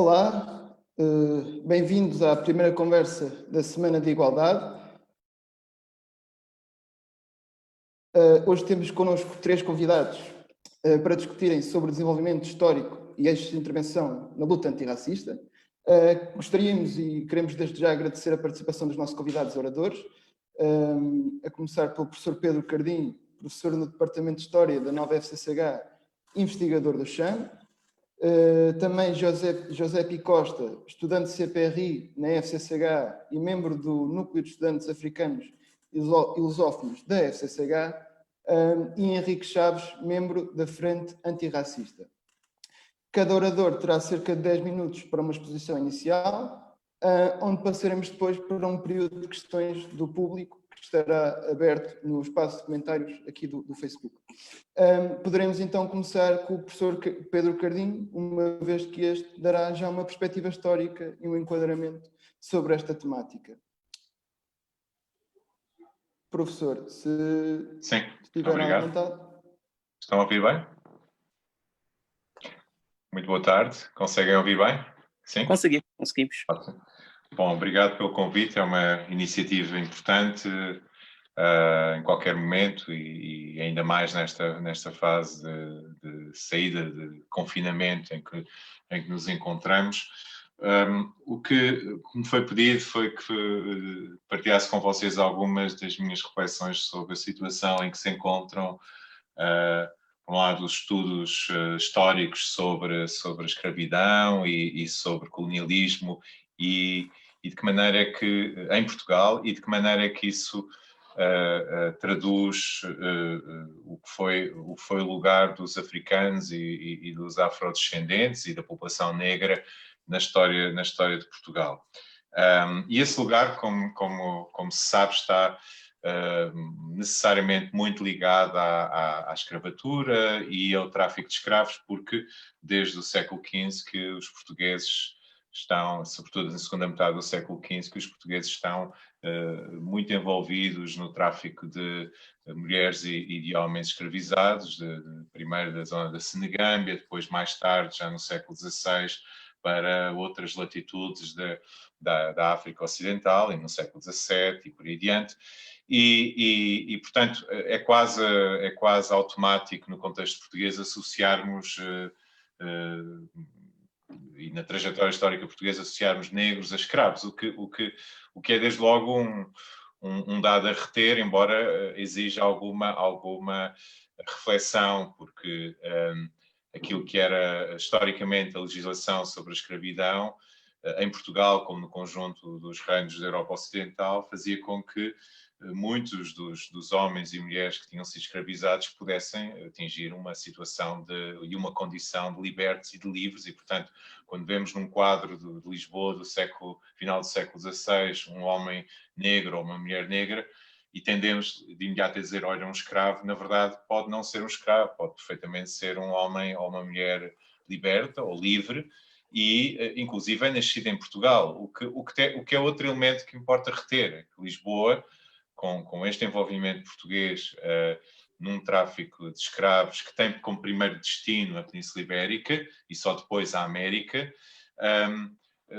Olá, bem-vindos à primeira conversa da Semana de Igualdade. Hoje temos connosco três convidados para discutirem sobre o desenvolvimento histórico e eixos de intervenção na luta antirracista. Gostaríamos e queremos desde já agradecer a participação dos nossos convidados oradores, a começar pelo professor Pedro Cardim, professor no Departamento de História da nova FCCH, investigador do CHAM. Também José Pi Costa, estudante de CPRI na FCCH e membro do Núcleo de Estudantes Africanos e Lusófonos da FCCH, e Henrique Chaves, membro da Frente Antirracista. Cada orador terá cerca de 10 minutos para uma exposição inicial, onde passaremos depois para um período de questões do público, que estará aberto no espaço de comentários aqui do Facebook. Poderemos então começar com o professor Pedro Cardim, uma vez que este dará já uma perspectiva histórica e um enquadramento sobre esta temática. Professor, se estiver à vontade. Estão a ouvir bem? Muito boa tarde. Conseguem ouvir bem? Sim? Conseguimos. Ótimo. Bom, obrigado pelo convite. É uma iniciativa importante em qualquer momento e ainda mais nesta fase de saída, de confinamento em que nos encontramos. O que me foi pedido foi que partilhasse com vocês algumas das minhas reflexões sobre a situação em que se encontram, por um lado, os estudos históricos sobre a escravidão e sobre colonialismo e de que maneira é que, em Portugal, e de que maneira é que isso traduz o que foi o lugar dos africanos e dos afrodescendentes e da população negra na história de Portugal. E esse lugar, como se sabe, está necessariamente muito ligado à escravatura e ao tráfico de escravos, porque desde o século XV que os portugueses estão, sobretudo na segunda metade do século XV, que os portugueses estão muito envolvidos no tráfico de mulheres e de homens escravizados, primeiro da zona da Senegâmbia, depois mais tarde, já no século XVI, para outras latitudes da África Ocidental e no século XVII e por aí adiante. E portanto, é quase automático no contexto português associarmos, e na trajetória histórica portuguesa, associarmos negros a escravos, o que é desde logo um dado a reter, embora exija alguma reflexão, porque aquilo que era historicamente a legislação sobre a escravidão em Portugal, como no conjunto dos reinos da Europa Ocidental, fazia com que muitos dos homens e mulheres que tinham sido escravizados pudessem atingir uma situação e uma condição de libertos e de livres, e portanto, quando vemos num quadro de Lisboa final do século XVI, um homem negro ou uma mulher negra, e tendemos de imediato a dizer, olha, um escravo, na verdade, pode não ser um escravo, pode perfeitamente ser um homem ou uma mulher liberta ou livre, e inclusive é nascido em Portugal. O que é outro elemento que importa reter, é que Lisboa, com este envolvimento português num tráfico de escravos que tem como primeiro destino a Península Ibérica e só depois a América,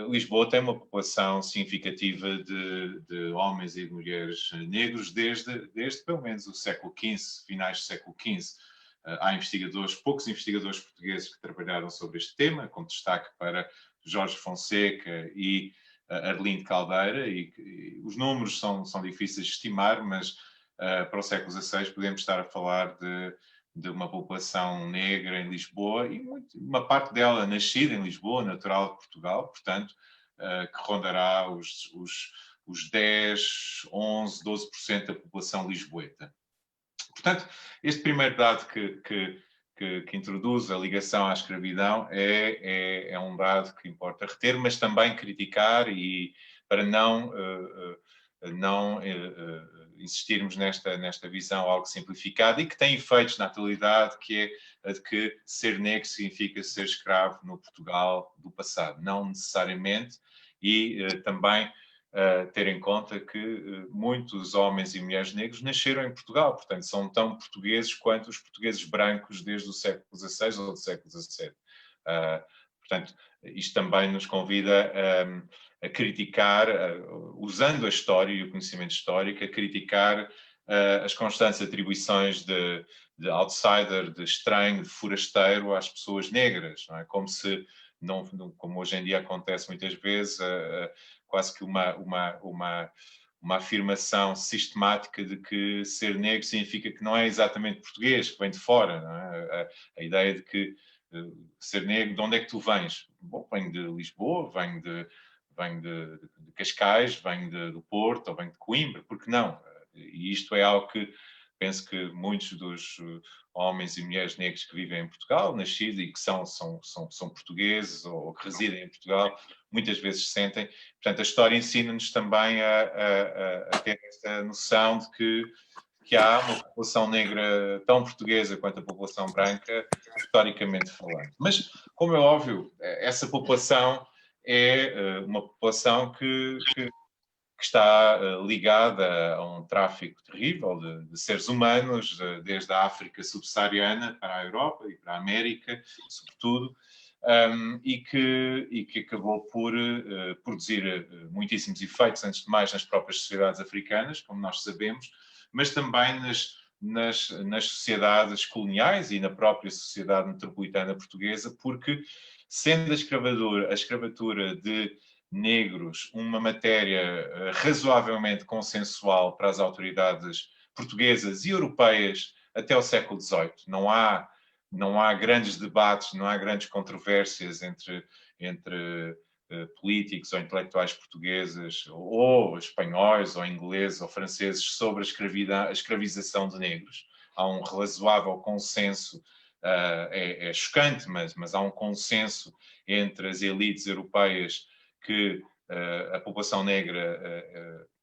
Lisboa tem uma população significativa de homens e de mulheres negros desde pelo menos o século XV, finais do século XV. Há poucos investigadores portugueses que trabalharam sobre este tema, com destaque para Jorge Fonseca e Arlindo Caldeira, e os números são difíceis de estimar, mas para o século XVI podemos estar a falar de uma população negra em Lisboa, e uma parte dela nascida em Lisboa, natural de Portugal, portanto, que rondará os 10, 11, 12% da população lisboeta. Portanto, este primeiro dado que introduz a ligação à escravidão é um dado que importa reter, mas também criticar, e para não insistirmos nesta visão algo simplificada e que tem efeitos na atualidade, que é a de que ser negro significa ser escravo no Portugal do passado. Não necessariamente, e também ter em conta que muitos homens e mulheres negros nasceram em Portugal, portanto são tão portugueses quanto os portugueses brancos desde o século XVI ou do século XVII. Portanto, isto também nos convida a criticar, usando a história e o conhecimento histórico, a criticar as constantes atribuições de outsider, de estranho, de forasteiro às pessoas negras, não é? Como se, como hoje em dia acontece muitas vezes, quase que uma afirmação sistemática de que ser negro significa que não é exatamente português, que vem de fora, não é? A ideia de que ser negro, de onde é que tu vens? Bom, venho de Lisboa, venho de Cascais, venho do Porto, ou venho de Coimbra, por que não? E isto é algo que penso que muitos dos homens e mulheres negros que vivem em Portugal, nascidos e que são portugueses ou que residem em Portugal, muitas vezes sentem. Portanto, a história ensina-nos também a ter esta noção de que há uma população negra tão portuguesa quanto a população branca, historicamente falando. Mas, como é óbvio, essa população é uma população que está ligada a um tráfico terrível de seres humanos, desde a África subsaariana para a Europa e para a América, sobretudo, e que acabou por produzir muitíssimos efeitos, antes de mais, nas próprias sociedades africanas, como nós sabemos, mas também nas sociedades coloniais e na própria sociedade metropolitana portuguesa, porque, sendo a escravatura de negros uma matéria razoavelmente consensual para as autoridades portuguesas e europeias até o século XVIII. Não há grandes debates, não há grandes controvérsias entre políticos ou intelectuais portugueses, ou espanhóis, ou ingleses, ou franceses, sobre a escravização de negros. Há um razoável consenso, é chocante, mas há um consenso entre as elites europeias que a população negra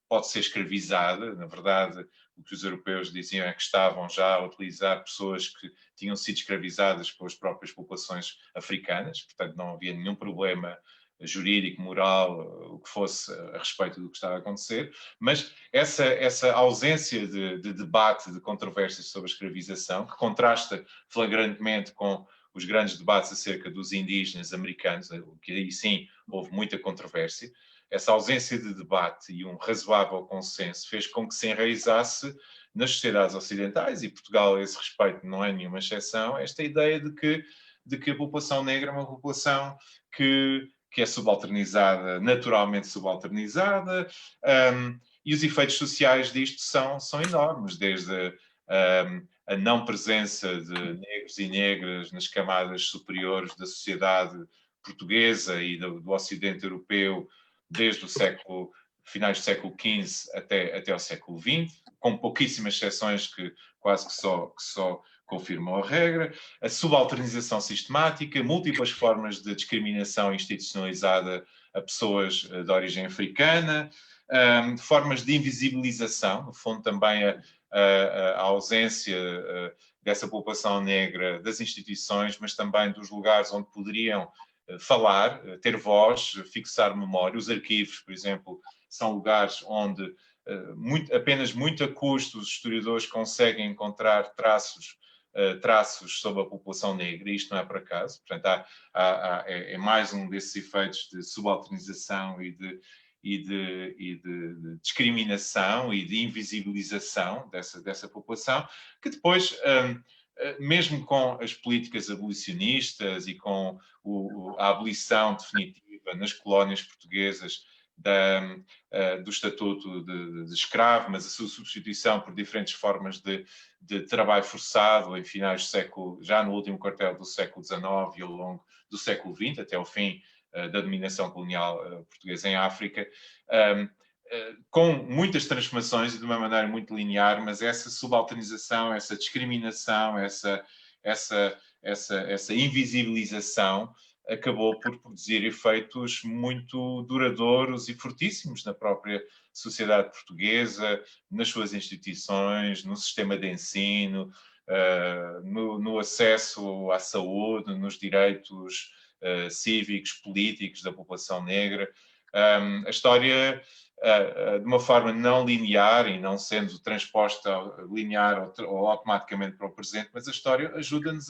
pode ser escravizada. Na verdade, o que os europeus diziam é que estavam já a utilizar pessoas que tinham sido escravizadas pelas próprias populações africanas, portanto não havia nenhum problema jurídico, moral, o que fosse a respeito do que estava a acontecer, mas essa ausência de debate, de controvérsias sobre a escravização, que contrasta flagrantemente com os grandes debates acerca dos indígenas americanos, que aí sim houve muita controvérsia, essa ausência de debate e um razoável consenso fez com que se enraizasse nas sociedades ocidentais, e Portugal a esse respeito não é nenhuma exceção, esta ideia de que a população negra é uma população que é subalternizada, naturalmente subalternizada, e os efeitos sociais disto são enormes, desde a não presença de negros e negras nas camadas superiores da sociedade portuguesa e do Ocidente europeu, desde o finais do século XV até o século XX, com pouquíssimas exceções que quase que só confirmam a regra, a subalternização sistemática, múltiplas formas de discriminação institucionalizada a pessoas de origem africana, formas de invisibilização, no fundo também a ausência dessa população negra das instituições, mas também dos lugares onde poderiam falar, ter voz, fixar memória. Os arquivos, por exemplo, são lugares onde apenas muito a custo os historiadores conseguem encontrar traços sobre a população negra, e isto não é por acaso. Portanto, é mais um desses efeitos de subalternização e de discriminação e de invisibilização dessa população, que depois, mesmo com as políticas abolicionistas e com a abolição definitiva nas colónias portuguesas do estatuto de escravo, mas a sua substituição por diferentes formas de trabalho forçado em finais do século, já no último quartel do século XIX e ao longo do século XX, até ao fim da dominação colonial portuguesa em África, com muitas transformações e de uma maneira muito linear, mas essa subalternização, essa discriminação, essa invisibilização acabou por produzir efeitos muito duradouros e fortíssimos na própria sociedade portuguesa, nas suas instituições, no sistema de ensino, no acesso à saúde, nos direitos cívicos, políticos da população negra. A história, de uma forma não linear e não sendo transposta linear ou automaticamente para o presente, mas a história ajuda-nos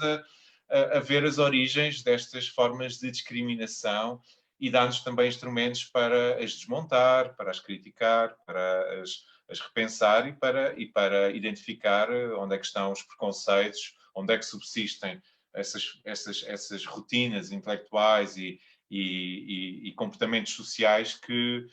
a ver as origens destas formas de discriminação e dá-nos também instrumentos para as desmontar, para as criticar, para as repensar e para identificar onde é que estão os preconceitos, onde é que subsistem essas rotinas intelectuais e comportamentos sociais que,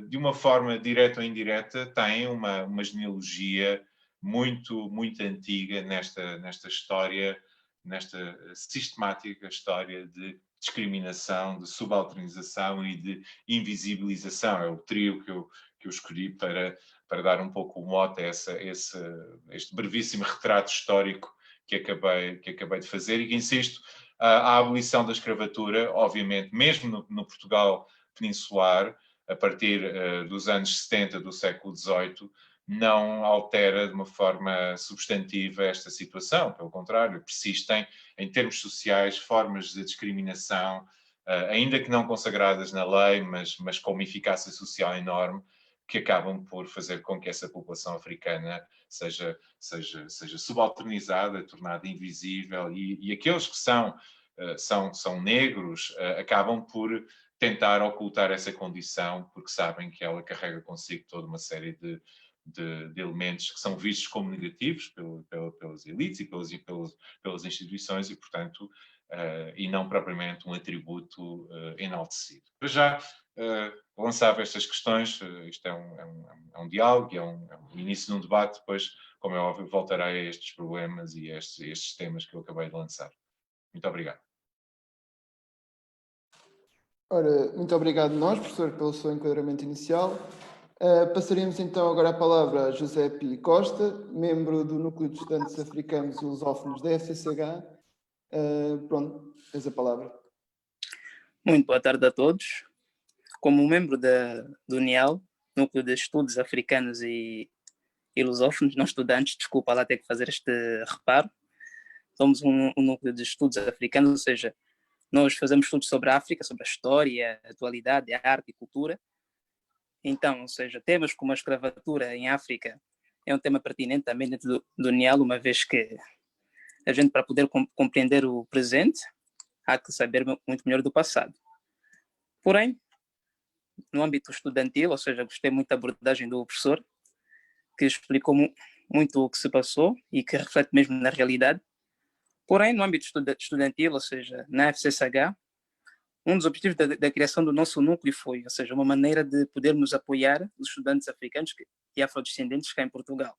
de uma forma direta ou indireta, têm uma genealogia muito, muito antiga nesta história, nesta sistemática história de discriminação, de subalternização e de invisibilização. É o trio que eu escolhi para dar um pouco o mote a este brevíssimo retrato histórico que acabei de fazer e que, insisto, a abolição da escravatura, obviamente, mesmo no Portugal peninsular, a partir dos anos 70 do século XVIII, não altera de uma forma substantiva esta situação. Pelo contrário, persistem, em termos sociais, formas de discriminação, ainda que não consagradas na lei, mas com uma eficácia social enorme, que acabam por fazer com que essa população africana seja subalternizada, tornada invisível, e aqueles que são negros acabam por tentar ocultar essa condição, porque sabem que ela carrega consigo toda uma série de elementos que são vistos como negativos pelas elites e pelas instituições e, portanto, e não propriamente um atributo enaltecido. Para já, lançava estas questões, isto é um diálogo, é um início de um debate, depois, como é óbvio, voltarei a estes problemas e a estes temas que eu acabei de lançar. Muito obrigado. Ora, muito obrigado nós, professor, pelo seu enquadramento inicial. Passaríamos então agora a palavra a José Pi Costa, membro do Núcleo de Estudantes Africanos e Lusófonos da FCCH. Pronto, tens a palavra. Muito boa tarde a todos. Como membro do NIAL, Núcleo de Estudos Africanos e Lusófonos, não estudantes, desculpa lá ter que fazer este reparo. Somos um núcleo de estudos africanos, ou seja, nós fazemos estudos sobre a África, sobre a história, a atualidade, a arte e cultura. Então, ou seja, temas como a escravatura em África é um tema pertinente também dentro do NIAL, uma vez que a gente, para poder compreender o presente, há que saber muito melhor do passado. Porém, no âmbito estudantil, ou seja, gostei muito da abordagem do professor, que explicou muito o que se passou e que reflete mesmo na realidade. Porém, no âmbito estudantil, ou seja, na FCCH, um dos objetivos da criação do nosso núcleo foi, ou seja, uma maneira de podermos apoiar os estudantes africanos e afrodescendentes cá em Portugal,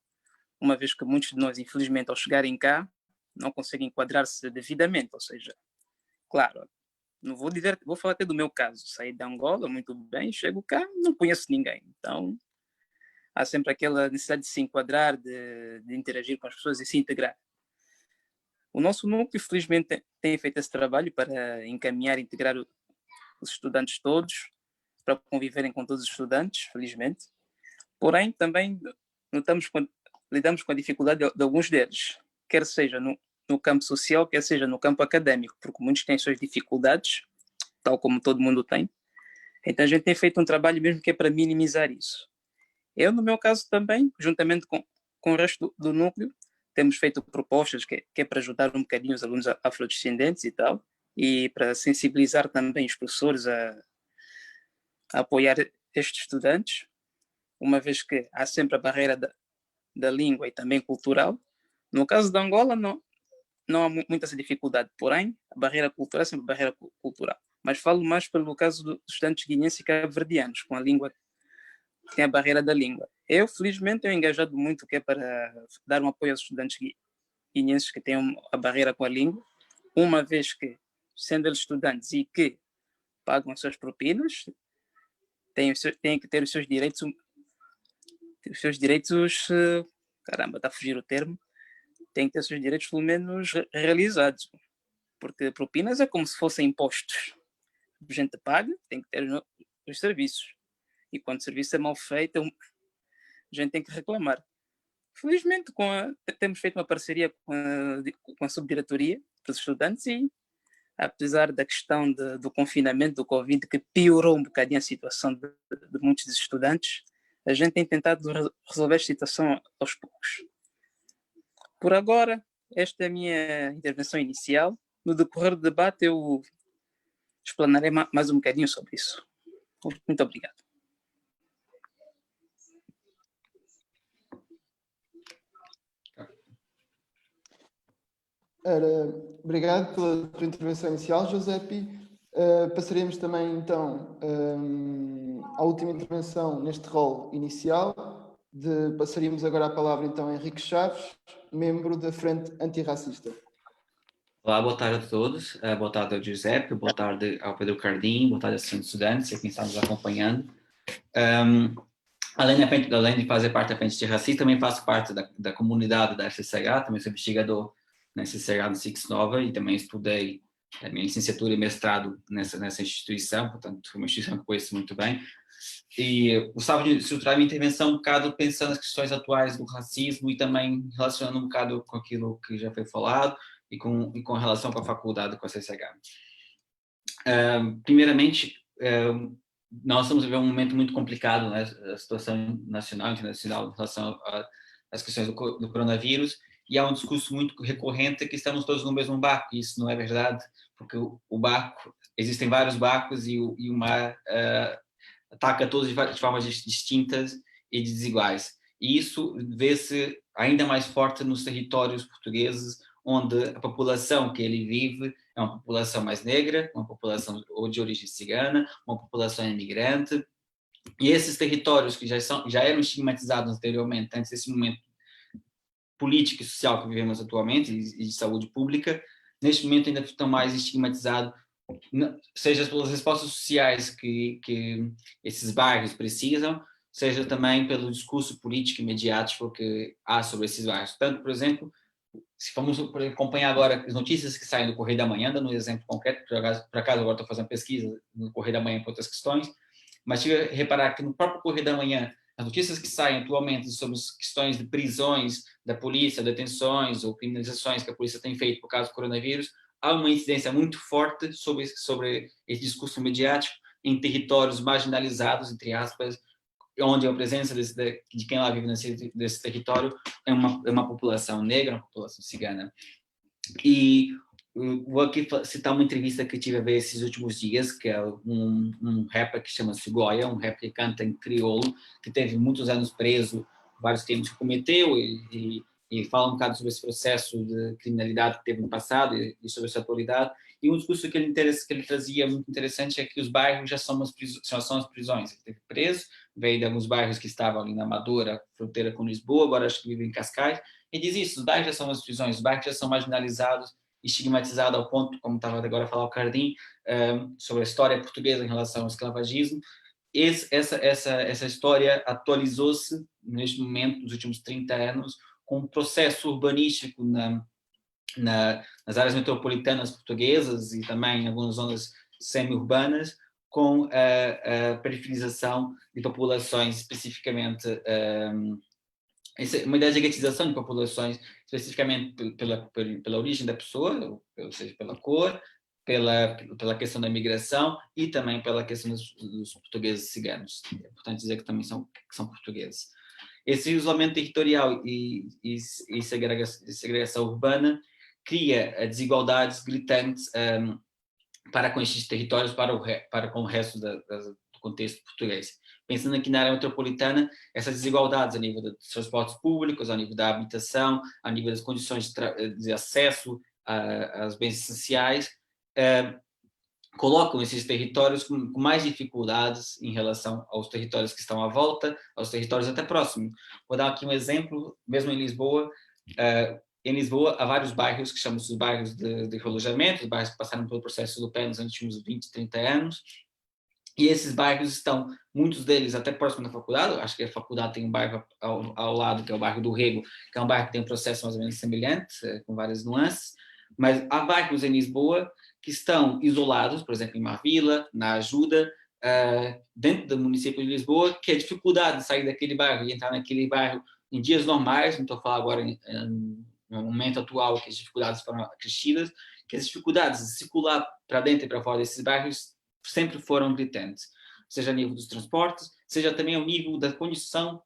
uma vez que muitos de nós, infelizmente, ao chegarem cá, não conseguem enquadrar-se devidamente, ou seja, claro, não vou dizer, vou falar até do meu caso, saí de Angola, muito bem, chego cá, não conheço ninguém, então há sempre aquela necessidade de se enquadrar, de interagir com as pessoas e se integrar. O nosso núcleo, felizmente, tem feito esse trabalho para encaminhar e integrar os estudantes todos, para conviverem com todos os estudantes, felizmente. Porém, também lidamos com a dificuldade de alguns deles, quer seja no campo social, quer seja no campo académico, porque muitos têm suas dificuldades, tal como todo mundo tem. Então, a gente tem feito um trabalho mesmo que é para minimizar isso. Eu, no meu caso também, juntamente com o resto do núcleo, temos feito propostas que é para ajudar um bocadinho os alunos afrodescendentes e tal, e para sensibilizar também os professores a apoiar estes estudantes, uma vez que há sempre a barreira da língua e também cultural. No caso de Angola, não há muita essa dificuldade, porém, a barreira cultural é sempre a barreira cultural. Mas falo mais pelo caso dos estudantes guineenses e cabo-verdianos, com a língua, tem a barreira da língua. Eu, felizmente, tenho engajado muito que é para dar um apoio aos estudantes guineenses que têm a barreira com a língua, uma vez que, sendo eles estudantes e que pagam as suas propinas, têm que ter os seus direitos, caramba, está a fugir o termo, têm que ter os seus direitos pelo menos realizados, porque propinas é como se fossem impostos. A gente paga, tem que ter os serviços, e quando o serviço é mal feito, a gente tem que reclamar. Felizmente, temos feito uma parceria com a subdiretoria dos estudantes e, apesar da questão do confinamento, do Covid, que piorou um bocadinho a situação de muitos estudantes, a gente tem tentado resolver a situação aos poucos. Por agora, esta é a minha intervenção inicial. No decorrer do debate eu explanarei mais um bocadinho sobre isso. Muito obrigado. Obrigado pela tua intervenção inicial, Josepe. Passaremos também, então, à última intervenção neste rol inicial. Passaríamos agora a palavra, então, a Henrique Chaves, membro da Frente Antirracista. Olá, boa tarde a todos. Boa tarde ao Giuseppe, boa tarde ao Pedro Cardim, boa tarde aos estudantes e a quem está nos acompanhando. Além de fazer parte da Frente Antirracista, também faço parte da comunidade da FCCH, também sou investigador na FCCH no SIX Nova e também estudei a minha licenciatura e mestrado nessa instituição, portanto, uma instituição que conheço muito bem. E gostava de estruturar a minha intervenção um bocado pensando nas questões atuais do racismo e também relacionando um bocado com aquilo que já foi falado e com relação com a faculdade, com a CCH. Primeiramente, nós estamos vivendo um momento muito complicado, né, a situação nacional e internacional em relação às questões do coronavírus, e há um discurso muito recorrente que estamos todos no mesmo barco, e isso não é verdade, porque o barco, existem vários barcos e o mar ataca todos de formas distintas e desiguais. E isso vê-se ainda mais forte nos territórios portugueses, onde a população que ele vive é uma população mais negra, uma população ou de origem cigana, uma população imigrante, e esses territórios que já eram estigmatizados anteriormente, antes desse momento político e social que vivemos atualmente, e de saúde pública, neste momento ainda estão mais estigmatizados, seja pelas respostas sociais que esses bairros precisam, seja também pelo discurso político e mediático que há sobre esses bairros. Tanto, por exemplo, se formos acompanhar agora as notícias que saem do Correio da Manhã, dando um exemplo concreto, por acaso agora estou fazendo pesquisa no Correio da Manhã por outras questões, mas tive a reparar que no próprio Correio da Manhã, as notícias que saem atualmente sobre as questões de prisões da polícia, detenções ou criminalizações que a polícia tem feito por causa do coronavírus, há uma incidência muito forte sobre esse discurso mediático em territórios marginalizados, entre aspas, onde a presença de quem lá vive nesse território é uma população negra, uma população cigana. E vou aqui citar uma entrevista que tive a ver esses últimos dias, que é um rapper que chama-se Goya, um rapper que canta em crioulo, que teve muitos anos preso, vários crimes que cometeu, e fala um bocado sobre esse processo de criminalidade que teve no passado e sobre a sua atualidade. E um discurso que ele trazia muito interessante é que os bairros já são as prisões. Ele teve preso, veio de alguns bairros que estavam ali na Amadora, fronteira com Lisboa, agora acho que vive em Cascais, e diz isso: os bairros já são as prisões, os bairros já são marginalizados, estigmatizado ao ponto, como estava agora a falar o Cardim, sobre a história portuguesa em relação ao esclavagismo. Essa história atualizou-se neste momento, nos últimos 30 anos, com um processo urbanístico nas áreas metropolitanas portuguesas e também em algumas zonas semi-urbanas, com a periferização de populações, especificamente uma ideia de guetização de populações, especificamente pela origem da pessoa, ou seja, pela cor, pela questão da migração e também pela questão dos portugueses ciganos. É importante dizer que também são portugueses. Esse isolamento territorial e segregação urbana cria desigualdades gritantes para com estes territórios, para com o resto do contexto português. Pensando aqui na área metropolitana, essas desigualdades a nível dos transportes públicos, a nível da habitação, a nível das condições de acesso aos bens essenciais, colocam esses territórios com mais dificuldades em relação aos territórios que estão à volta, aos territórios até próximos. Vou dar aqui um exemplo, mesmo em Lisboa. Em Lisboa há vários bairros que chamam-se os bairros de realojamento, os bairros que passaram pelo processo europeu nos últimos 20, 30 anos, e esses bairros estão, muitos deles até próximo da faculdade. Acho que a faculdade tem um bairro ao lado, que é o bairro do Rego, que é um bairro que tem um processo mais ou menos semelhante, com várias nuances, mas há bairros em Lisboa que estão isolados, por exemplo, em Marvila, na Ajuda, dentro do município de Lisboa, que a dificuldade de sair daquele bairro e entrar naquele bairro em dias normais, não estou a falar agora no momento atual que as dificuldades foram acrescidas, que as dificuldades de circular para dentro e para fora desses bairros sempre foram gritantes, seja a nível dos transportes, seja também ao nível da condição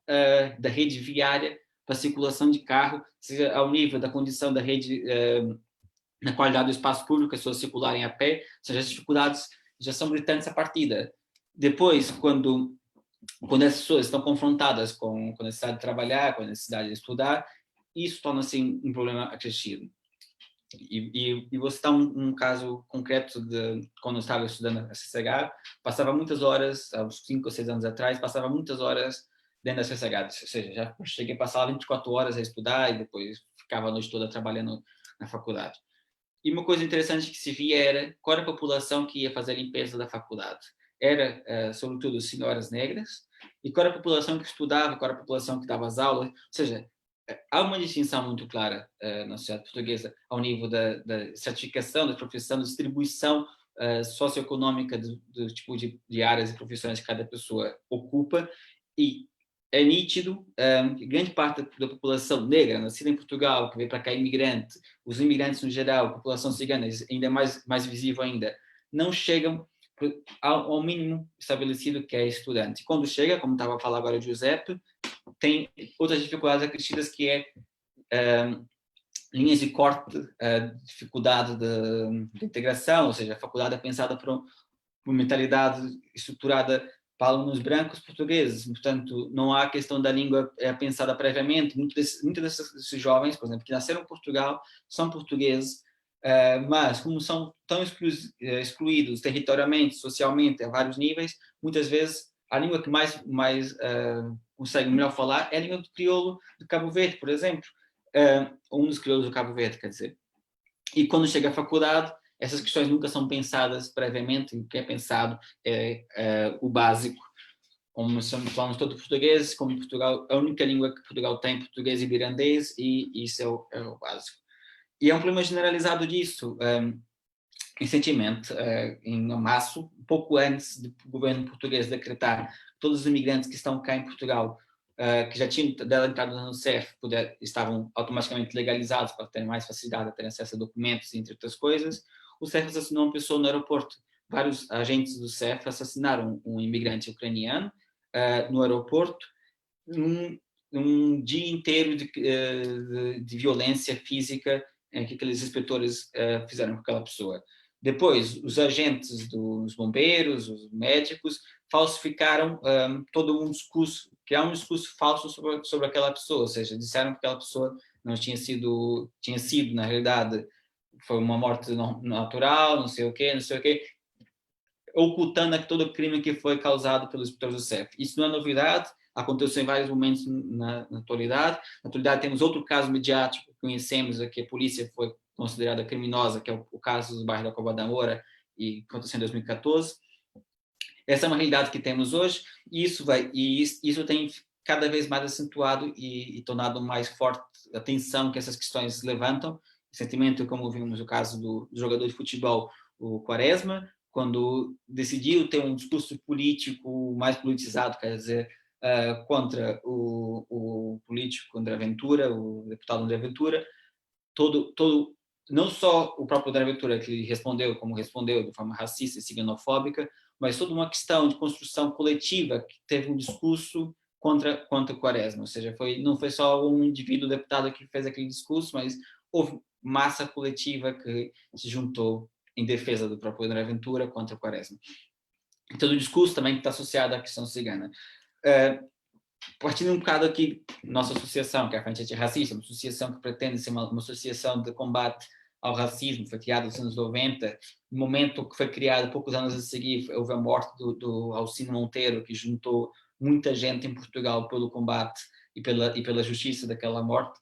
da rede viária para a circulação de carro, seja ao nível da condição da rede, na qualidade do espaço público, as pessoas circularem a pé, ou seja, as dificuldades já são gritantes à partida. Depois, quando as pessoas estão confrontadas com a necessidade de trabalhar, com a necessidade de estudar, isso torna-se um problema acrescido. E vou citar um caso concreto de quando eu estava estudando a CCH, passava muitas horas, há uns 5 ou 6 anos atrás, passava muitas horas dentro da CCH, ou seja, já cheguei a passar 24 horas a estudar e depois ficava a noite toda trabalhando na faculdade. E uma coisa interessante que se via era qual era a população que ia fazer a limpeza da faculdade. Era, sobretudo, senhoras negras, e qual era a população que estudava, qual era a população que dava as aulas, ou seja, há uma distinção muito clara na sociedade portuguesa ao nível da certificação, da profissão, da distribuição socioeconômica do tipo de áreas e profissões que cada pessoa ocupa, e é nítido que grande parte da população negra, nascida em Portugal, que veio para cá imigrante, os imigrantes no geral, a população cigana, ainda mais visível ainda, não chegam ao mínimo estabelecido que é estudante. Quando chega, como estava a falar agora o Giuseppe, tem outras dificuldades acrescidas que é linhas de corte, dificuldade de integração, ou seja, a faculdade é pensada por uma mentalidade estruturada para alunos brancos portugueses, portanto, não há questão da língua pensada previamente. Muitos desses jovens, por exemplo, que nasceram em Portugal, são portugueses, mas como são tão excluídos territorialmente, socialmente, a vários níveis, muitas vezes a língua que mais consegue melhor falar é a língua do crioulo de Cabo Verde, por exemplo, um dos crioulos do Cabo Verde, quer dizer. E quando chega à faculdade, essas questões nunca são pensadas previamente, o que é pensado é o básico. Como falamos todos portugueses, como Portugal, a única língua que Portugal tem é português e mirandês, e isso é o básico. E é um problema generalizado disso. Recentemente, em março, pouco antes do governo português decretar que todos os imigrantes que estão cá em Portugal, que já tinham entrado no CEF, estavam automaticamente legalizados para terem mais facilidade a ter acesso a documentos, entre outras coisas, o CEF assassinou uma pessoa no aeroporto. Vários agentes do CEF assassinaram um imigrante ucraniano no aeroporto, num dia inteiro de violência física que aqueles inspetores fizeram com aquela pessoa. Depois, os agentes dos bombeiros, os médicos, falsificaram todo um discurso, criaram um discurso falso sobre aquela pessoa, ou seja, disseram que aquela pessoa não tinha sido, na realidade, foi uma morte natural, não sei o quê, ocultando todo o crime que foi causado pelos inspetores do CEF. Isso não é novidade, aconteceu em vários momentos na atualidade. Na atualidade temos outro caso mediático que conhecemos, que a polícia foi considerada criminosa, que é o caso do bairro da Cova da Moura, e aconteceu em 2014. Essa é uma realidade que temos hoje, e isso tem cada vez mais acentuado e tornado mais forte a tensão que essas questões levantam. Recentemente, como vimos o caso do jogador de futebol, o Quaresma, quando decidiu ter um discurso político mais politizado, quer dizer, contra o político André Ventura, o deputado André Ventura, não só o próprio André Ventura que respondeu como respondeu de forma racista e xenofóbica, mas toda uma questão de construção coletiva que teve um discurso contra o Quaresma, ou seja, não foi só um indivíduo deputado que fez aquele discurso, mas houve massa coletiva que se juntou em defesa do próprio André Ventura contra o Quaresma. Então, o discurso também está associado à questão cigana. Partindo um bocado aqui, nossa associação, que é a Frente Antirracista, uma associação que pretende ser uma associação de combate ao racismo, foi criada nos anos 90, no momento que foi criada, poucos anos a seguir, houve a morte do Alcino Monteiro, que juntou muita gente em Portugal pelo combate e pela justiça daquela morte.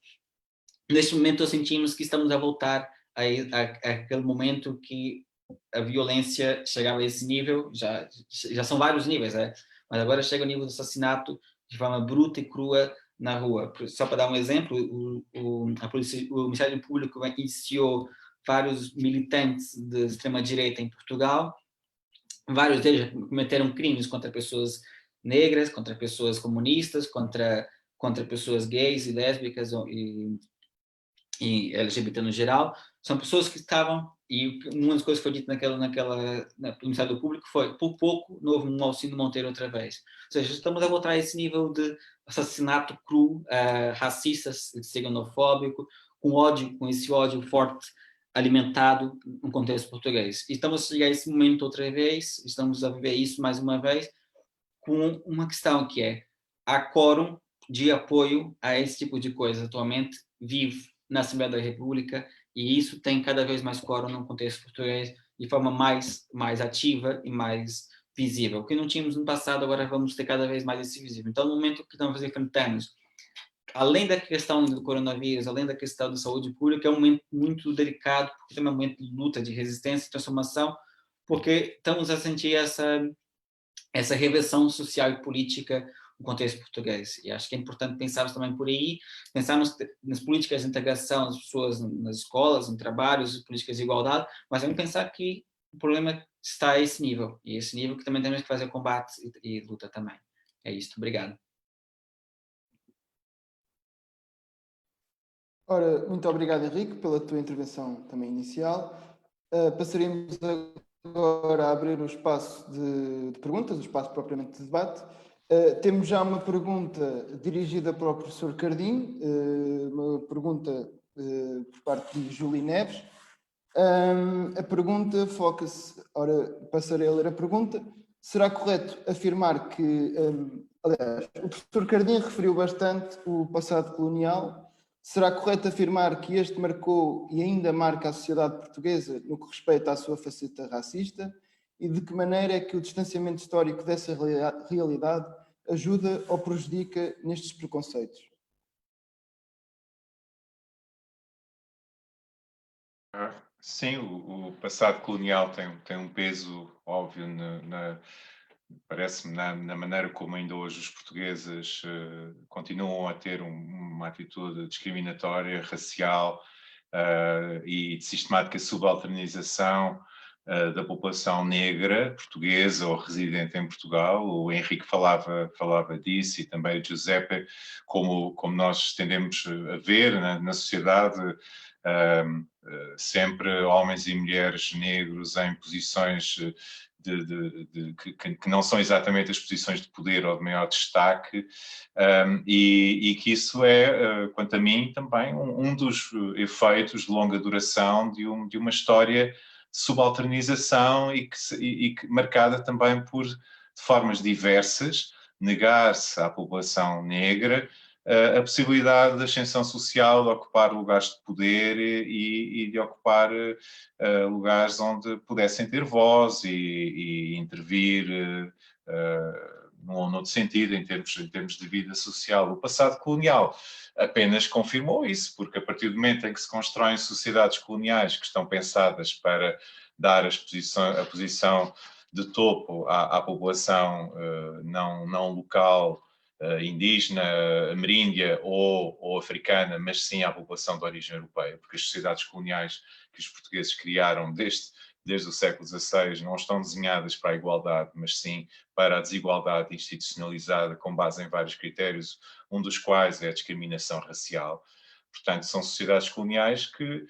Neste momento, sentimos que estamos a voltar a aquele momento que a violência chegava a esse nível, já são vários níveis, mas agora chega ao nível do assassinato de forma bruta e crua na rua. Só para dar um exemplo, o Ministério Público iniciou vários militantes de extrema-direita em Portugal, vários deles cometeram crimes contra pessoas negras, contra pessoas comunistas, contra pessoas gays e lésbicas e LGBT no geral. São pessoas que estavam, e uma das coisas que foi dita no Ministério Público foi, por pouco, não houve um Alcino Monteiro outra vez. Ou seja, estamos a voltar a esse nível de assassinato cru, racista, xenofóbico, com esse ódio forte alimentado no contexto português. E estamos a chegar a esse momento outra vez, estamos a viver isso mais uma vez, com uma questão que é, há quórum de apoio a esse tipo de coisa atualmente vive na Assembleia da República, e isso tem cada vez mais quórum no contexto português de forma mais ativa e mais visível. O que não tínhamos no passado, agora vamos ter cada vez mais esse visível. Então, no momento que estamos enfrentando, além da questão do coronavírus, além da questão da saúde pública, é um momento muito delicado, porque é um momento de luta, de resistência e transformação, porque estamos a sentir essa reversão social e política no contexto português. E acho que é importante pensarmos também por aí, pensar nas políticas de integração das pessoas nas escolas, no trabalho, as políticas de igualdade, mas vamos pensar que o problema está a esse nível, e esse nível que também temos que fazer combate e luta também. É isto, obrigado. Ora, muito obrigado, Henrique, pela tua intervenção também inicial. Passaremos agora a abrir o espaço de perguntas, o espaço propriamente de debate. Temos já uma pergunta dirigida para o professor Cardim, uma pergunta por parte de Júlia Neves. A pergunta foca-se, ora, passarei a ler a pergunta. Será correto afirmar que, aliás, o professor Cardim referiu bastante o passado colonial. Será correto afirmar que este marcou e ainda marca a sociedade portuguesa no que respeita à sua faceta racista? E de que maneira é que o distanciamento histórico dessa realidade ajuda ou prejudica nestes preconceitos? Sim, o passado colonial tem um peso óbvio parece-me na maneira como ainda hoje os portugueses continuam a ter uma atitude discriminatória, racial e de sistemática subalternização da população negra portuguesa ou residente em Portugal. O Henrique falava disso, e também o Giuseppe, como nós tendemos a ver na sociedade, sempre homens e mulheres negros em posições que não são exatamente as posições de poder ou de maior destaque, e que isso é, quanto a mim, também um dos efeitos de longa duração de uma história de subalternização e que marcada também por, de formas diversas, negar-se à população negra a possibilidade de ascensão social, de ocupar lugares de poder e de ocupar lugares onde pudessem ter voz e intervir num ou noutro sentido, em termos de vida social. O passado colonial apenas confirmou isso, porque a partir do momento em que se constroem sociedades coloniais que estão pensadas para dar a posição de topo à população não local, indígena, ameríndia ou africana, mas sim à população de origem europeia, porque as sociedades coloniais que os portugueses criaram desde o século XVI não estão desenhadas para a igualdade, mas sim para a desigualdade institucionalizada com base em vários critérios, um dos quais é a discriminação racial. Portanto, são sociedades coloniais que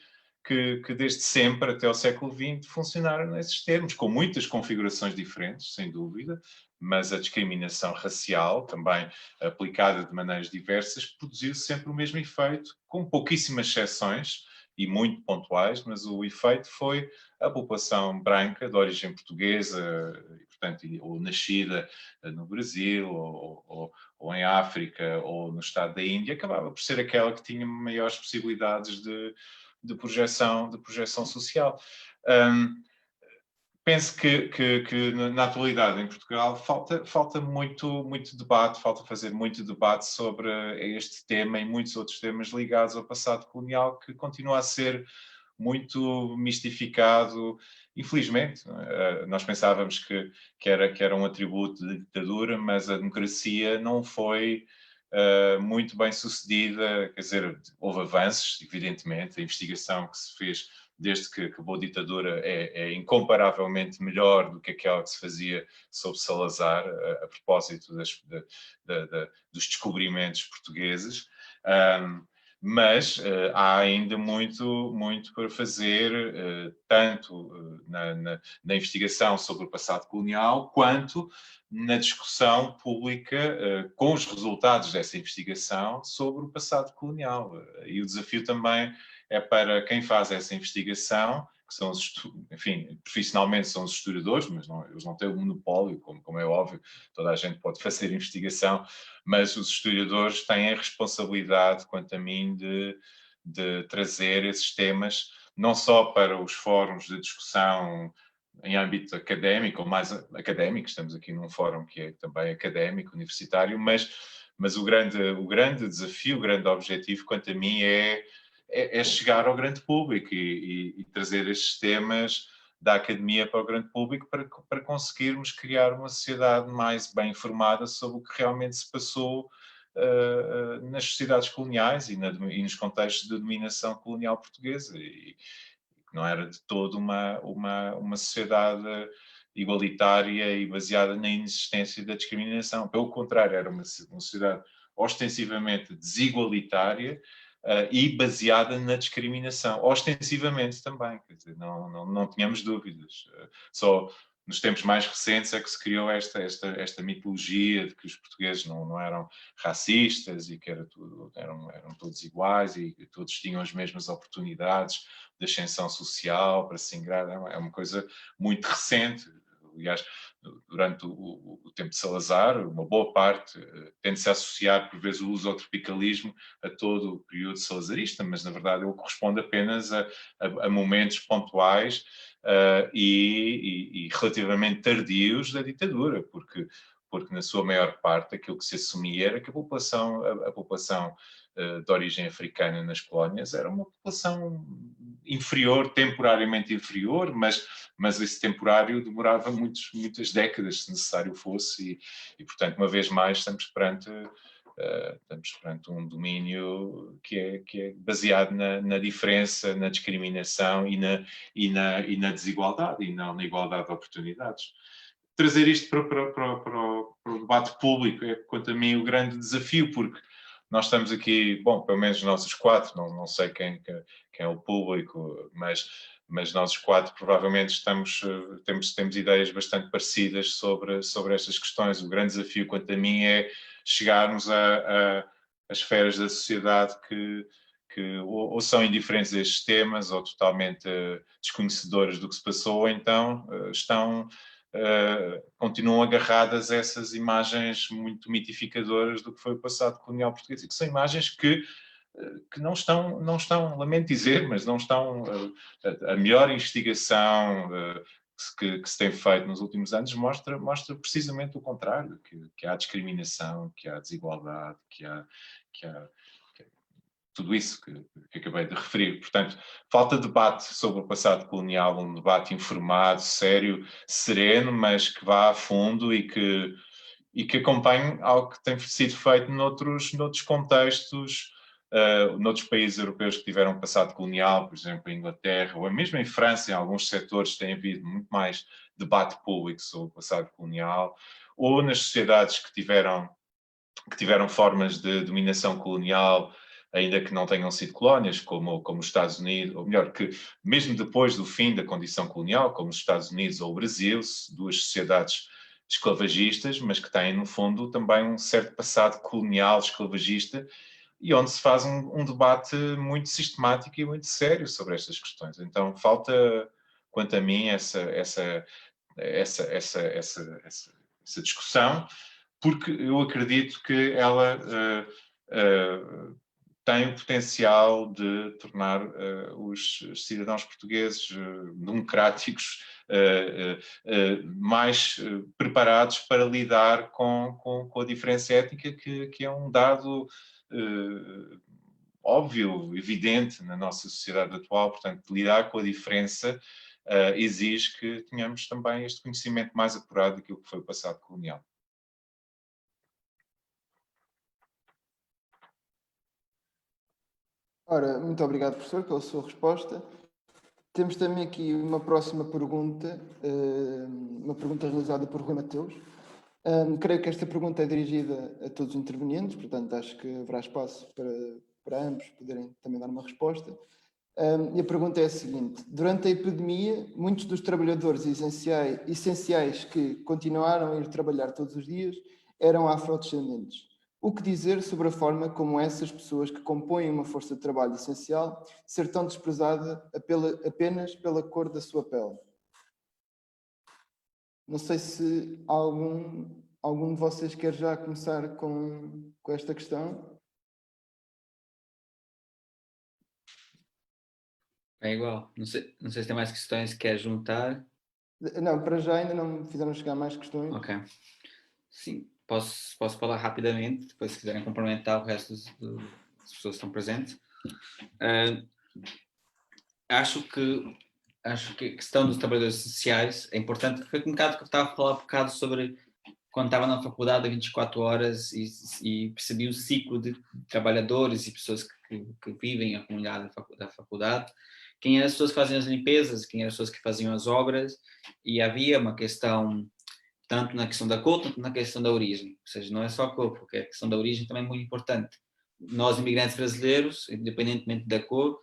desde sempre até o século XX funcionaram nesses termos, com muitas configurações diferentes, sem dúvida, mas a discriminação racial, também aplicada de maneiras diversas, produziu sempre o mesmo efeito, com pouquíssimas exceções e muito pontuais, mas o efeito foi a população branca de origem portuguesa, portanto, ou nascida no Brasil, ou em África, ou no estado da Índia, acabava por ser aquela que tinha maiores possibilidades de projeção social. Penso que na atualidade em Portugal falta muito debate, falta fazer muito debate sobre este tema e muitos outros temas ligados ao passado colonial, que continua a ser muito mistificado, infelizmente. Nós pensávamos que era um atributo da ditadura, mas a democracia não foi muito bem sucedida. Quer dizer, houve avanços, evidentemente, a investigação que se fez desde que acabou a ditadura é incomparavelmente melhor do que aquela que se fazia sob Salazar, a propósito dos descobrimentos portugueses. mas há ainda muito para fazer, tanto na investigação sobre o passado colonial, quanto na discussão pública com os resultados dessa investigação sobre o passado colonial. E o desafio também é para quem faz essa investigação, que são enfim, profissionalmente são os historiadores, mas eles não têm o monopólio, como é óbvio, toda a gente pode fazer investigação, mas os historiadores têm a responsabilidade, quanto a mim, de trazer esses temas, não só para os fóruns de discussão em âmbito académico, ou mais académico, estamos aqui num fórum que é também académico, universitário, mas o grande desafio, o grande objetivo, quanto a mim, é chegar ao grande público e trazer estes temas da academia para o grande público para conseguirmos criar uma sociedade mais bem informada sobre o que realmente se passou nas sociedades coloniais e nos contextos de dominação colonial portuguesa. E que não era de todo uma sociedade igualitária e baseada na inexistência da discriminação. Pelo contrário, era uma sociedade ostensivamente desigualitária e baseada na discriminação, ostensivamente também, quer dizer, não tínhamos dúvidas. Só nos tempos mais recentes é que se criou esta mitologia de que os portugueses não eram racistas e que eram todos iguais e que todos tinham as mesmas oportunidades de ascensão social para se ingrar. É uma coisa muito recente. Aliás, durante o tempo de Salazar, uma boa parte tende-se a associar, por vezes, o lusotropicalismo a todo o período salazarista, mas, na verdade, ele corresponde apenas a momentos pontuais e relativamente tardios da ditadura, porque na sua maior parte aquilo que se assumia era que a população de origem africana nas colónias era uma população inferior, temporariamente inferior, mas esse temporário demorava muitas décadas, se necessário fosse, e portanto, uma vez mais, estamos perante um domínio que é baseado na diferença, na discriminação e na desigualdade, e não na igualdade de oportunidades. Trazer isto para o debate público é, quanto a mim, o grande desafio, porque nós estamos aqui, bom, pelo menos nós os quatro, não sei quem é o público, mas nós os quatro provavelmente temos ideias bastante parecidas sobre estas questões. O grande desafio, quanto a mim, é chegarmos a esferas da sociedade que ou são indiferentes a estes temas ou totalmente desconhecedoras do que se passou, ou então continuam agarradas a essas imagens muito mitificadoras do que foi o passado colonial português, e que são imagens que não estão, lamento dizer, mas não estão, a melhor investigação que se tem feito nos últimos anos mostra precisamente o contrário, que há discriminação, que há desigualdade, que há tudo isso que acabei de referir. Portanto, falta debate sobre o passado colonial, um debate informado, sério, sereno, mas que vá a fundo e que acompanhe algo que tem sido feito noutros contextos, noutros países europeus que tiveram passado colonial, por exemplo, em Inglaterra, ou mesmo em França, em alguns setores tem havido muito mais debate público sobre o passado colonial, ou nas sociedades que tiveram formas de dominação colonial, ainda que não tenham sido colónias, como os Estados Unidos, ou melhor, que mesmo depois do fim da condição colonial, como os Estados Unidos ou o Brasil, duas sociedades esclavagistas, mas que têm, no fundo, também um certo passado colonial esclavagista, e onde se faz um debate muito sistemático e muito sério sobre estas questões. Então, falta, quanto a mim, essa discussão, porque eu acredito que ela tem o potencial de tornar os cidadãos portugueses democráticos mais preparados para lidar com a diferença étnica, que é um dado óbvio, evidente na nossa sociedade atual. Portanto, lidar com a diferença exige que tenhamos também este conhecimento mais apurado daquilo que foi o passado colonial. Ora, muito obrigado, professor, pela sua resposta. Temos também aqui uma próxima pergunta, uma pergunta realizada por Rui Mateus. Creio que esta pergunta é dirigida a todos os intervenientes, portanto, acho que haverá espaço para para ambos poderem também dar uma resposta. E a pergunta é a seguinte: durante a epidemia, muitos dos trabalhadores essenciais que continuaram a ir trabalhar todos os dias eram afrodescendentes. O que dizer sobre a forma como essas pessoas que compõem uma força de trabalho essencial ser tão desprezada apenas pela cor da sua pele? Não sei se algum de vocês quer já começar com esta questão. É igual. Não sei se tem mais questões que quer juntar. Não, para já ainda não me fizeram chegar mais questões. Ok. Sim, posso falar rapidamente, depois se quiserem complementar o resto das pessoas que estão presentes. Acho que a questão dos trabalhadores sociais é importante. Foi um bocado que eu estava a falar um bocado sobre quando estava na faculdade há 24 horas e percebi o ciclo de trabalhadores e pessoas que vivem a comunidade da faculdade, quem eram as pessoas que faziam as limpezas, quem eram as pessoas que faziam as obras, e havia uma questão, tanto na questão da cor, quanto na questão da origem. Ou seja, não é só a cor, porque a questão da origem também é muito importante. Nós, imigrantes brasileiros, independentemente da cor,